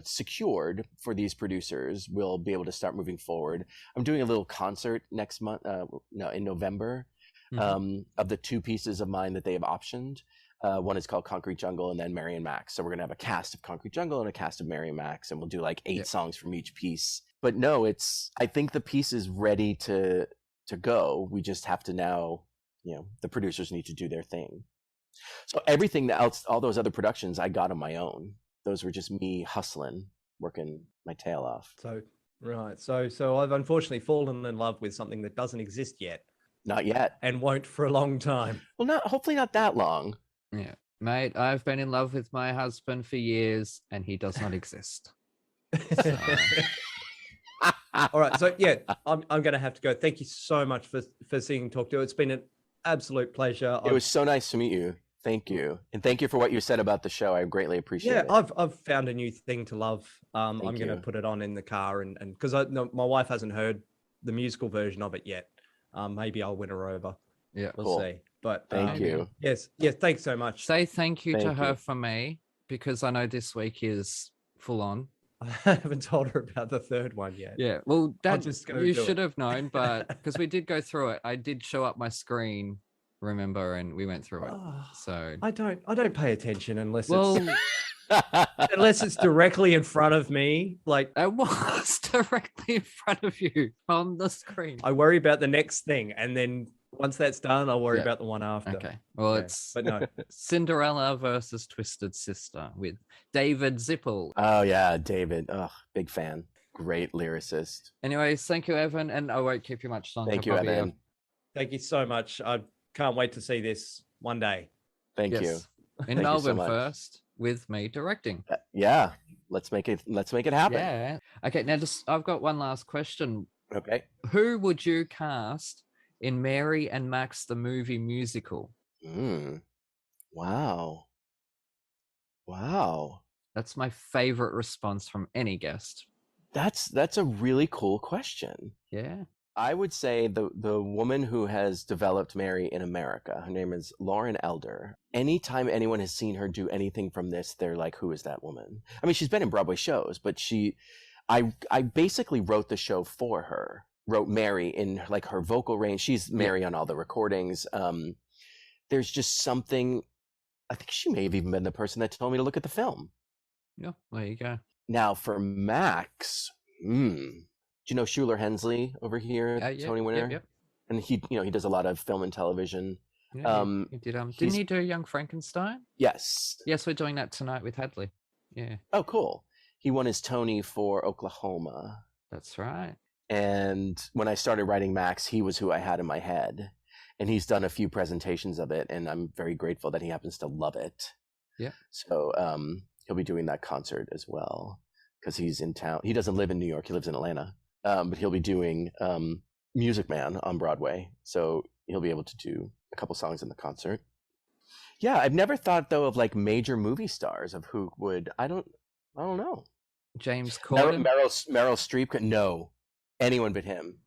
secured for these producers, we'll be able to start moving forward. I'm doing a little concert next month, in November, of the 2 pieces of mine that they have optioned. One is called Concrete Jungle, and then Mary and Max. So we're going to have a cast of Concrete Jungle and a cast of Mary and Max, and we'll do like 8 songs from each piece. But no, I think the piece is ready to go. We just have to now, the producers need to do their thing. So everything else, all those other productions, I got on my own. Those were just me hustling, working my tail off. So, right. So I've unfortunately fallen in love with something that doesn't exist yet. Not yet. And won't for a long time. Well, hopefully not that long. Yeah. Mate, I've been in love with my husband for years, and he does not exist. So. All right. So, yeah, I'm going to have to go. Thank you so much for seeing Talk To. It's been an absolute pleasure. It was so nice to meet you. Thank you. And thank you for what you said about the show. I greatly appreciate it. Yeah, I've found a new thing to love. I'm going to put it on in the car, and because my wife hasn't heard the musical version of it yet. Maybe I'll win her over. Yeah, we'll see. But thank you. Yes. Thanks so much. Say thank you to her for me. because I know this week is full on. I haven't told her about the third one yet. Yeah, well, Dad, just go you do should it. have known, but because we did go through it, I did show up my screen, remember, and we went through it. So I don't pay attention unless well, it's directly in front of me. Like it was directly in front of you on the screen. I worry about the next thing, and then once that's done, I'll worry about the one after. Okay. Well, but no. Cinderella versus Twisted Sister with David Zippel. Oh yeah, David. Oh, big fan. Great lyricist. Anyways, thank you, Evan, and I won't keep you much longer. Thank you, Evan. Thank you so much. I can't wait to see this one day. Thank you. In Thank Melbourne you so much. first, with me directing. Yeah. Let's make it happen. Yeah. Okay, now I've got one last question. Okay. Who would you cast in Mary and Max the movie musical? Wow. That's my favorite response from any guest. That's a really cool question. Yeah. I would say the woman who has developed Mary in America, her name is Lauren Elder. Anytime anyone has seen her do anything from this, they're like, who is that woman? I mean, she's been in Broadway shows, but I basically wrote the show for her. Wrote Mary in like her vocal range. She's Mary on all the recordings. There's just something. I think she may have even been the person that told me to look at the film. Yeah, there you go. Now for Max, do you know Shuler Hensley over here, Tony winner? Yep. And he does a lot of film and television. Yeah, he did. Didn't he do Young Frankenstein? Yes. Yes, we're doing that tonight with Hadley. Yeah. Oh, cool. He won his Tony for Oklahoma. That's right. And when I started writing Max, he was who I had in my head. And he's done a few presentations of it, and I'm very grateful that he happens to love it. Yeah. So he'll be doing that concert as well because he's in town. He doesn't live in New York. He lives in Atlanta. But he'll be doing Music Man on Broadway. So he'll be able to do a couple songs in the concert. Yeah, I've never thought, though, of like major movie stars of who would. I don't know. James Corden? Meryl Streep? No. Anyone but him.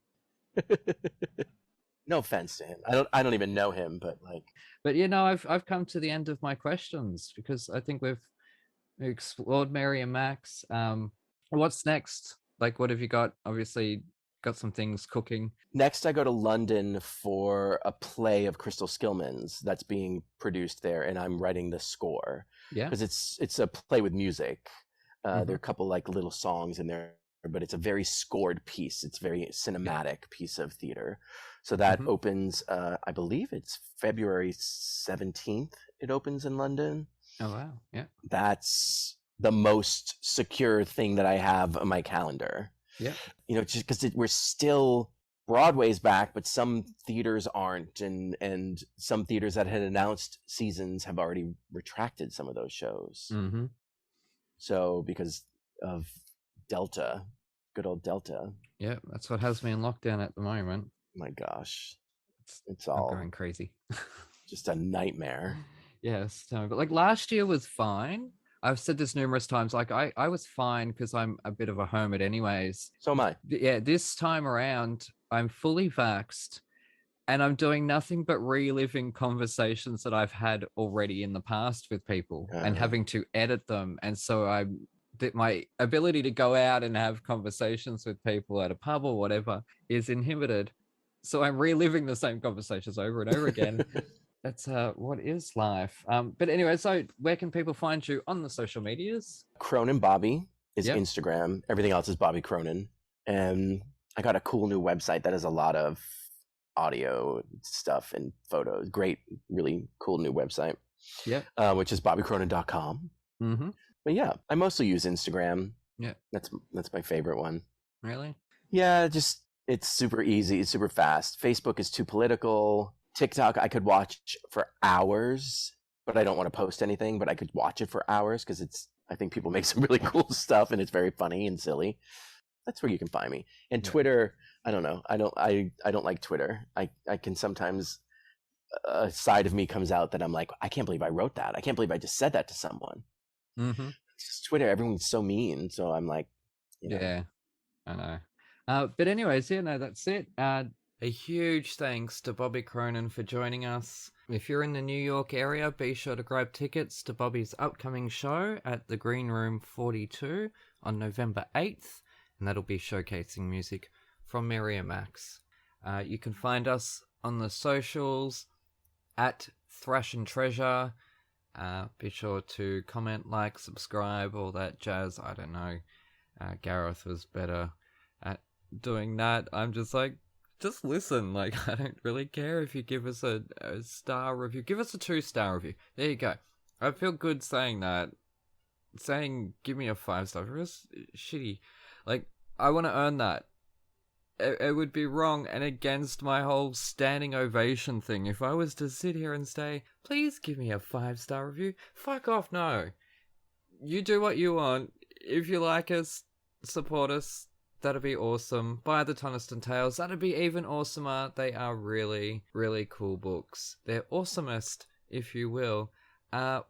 No offense to him. I don't even know him, but like. But you know, I've come to the end of my questions because I think we've explored Mary and Max. What's next? Like, what have you got? Obviously, got some things cooking. Next, I go to London for a play of Crystal Skillman's that's being produced there, and I'm writing the score. Yeah, because it's a play with music. There are a couple like little songs in there, but it's a very scored piece. It's a very cinematic piece of theater. So that opens, I believe it's February 17th. It opens in London. Oh, wow. Yeah. That's the most secure thing that I have on my calendar. Yeah. You know, just because we're still, Broadway's back, but some theaters aren't. And some theaters that had announced seasons have already retracted some of those shows. Mm-hmm. So because of Delta, good old Delta. Yeah, that's what has me in lockdown at the moment. My gosh, it's all going crazy. Just a nightmare. Yes, but like last year was fine. I've said this numerous times. Like I was fine because I'm a bit of a hermit anyways. So am I. Yeah, this time around, I'm fully vaxxed and I'm doing nothing but reliving conversations that I've had already in the past with people and having to edit them. And so my ability to go out and have conversations with people at a pub or whatever is inhibited. So I'm reliving the same conversations over and over again. That's what is life. But anyway, so where can people find you on the social medias? Cronin Bobby is Instagram. Everything else is Bobby Cronin. And I got a cool new website that has a lot of audio stuff and photos. Great, really cool new website. Yeah. Which is bobbycronin.com. Mm-hmm. But yeah, I mostly use Instagram. Yeah. That's my favorite one. Really? Yeah, just it's super easy, it's super fast. Facebook is too political. TikTok I could watch for hours, but I don't want to post anything, but I could watch it for hours because I think people make some really cool stuff and it's very funny and silly. That's where you can find me. And Twitter, I don't know. I don't like Twitter. I can sometimes a side of me comes out that I'm like, I can't believe I wrote that. I can't believe I just said that to someone. Mm-hmm. It's just Twitter, everyone's so mean. So I'm like, Yeah, I know. But anyways, yeah, no, that's it. A huge thanks to Bobby Cronin for joining us. If you're in the New York area, be sure to grab tickets to Bobby's upcoming show at the Green Room 42 on November 8th, and that'll be showcasing music from Miriam Max. You can find us on the socials at Thrash and Treasure. Be sure to comment, like, subscribe, all that jazz. I don't know. Gareth was better at doing that. I'm just like, just listen. Like, I don't really care if you give us a star review. Give us a 2-star review. There you go. I feel good saying that. Saying give me a 5-star is shitty. Like, I want to earn that. It would be wrong and against my whole standing ovation thing if I was to sit here and say, please give me a 5-star review. Fuck off, no. You do what you want. If you like us, support us. That'd be awesome. Buy the Toniston Tales. That'd be even awesomer. They are really, really cool books. They're awesomest, if you will.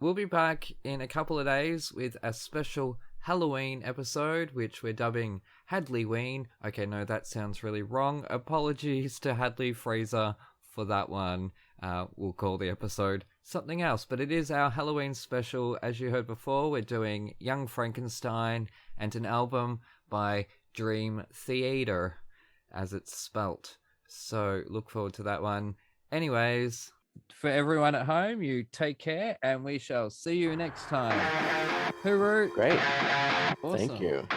We'll be back in a couple of days with a special Halloween episode, which we're dubbing Hadley-ween. Okay, no, that sounds really wrong. Apologies to Hadley Fraser for that one. We'll call the episode something else, but it is our Halloween special. As you heard before, we're doing Young Frankenstein and an album by Dream Theater, as it's spelt. So look forward to that one. Anyways, for everyone at home, you take care, and we shall see you next time. Hooroo! Great. Awesome. Thank you.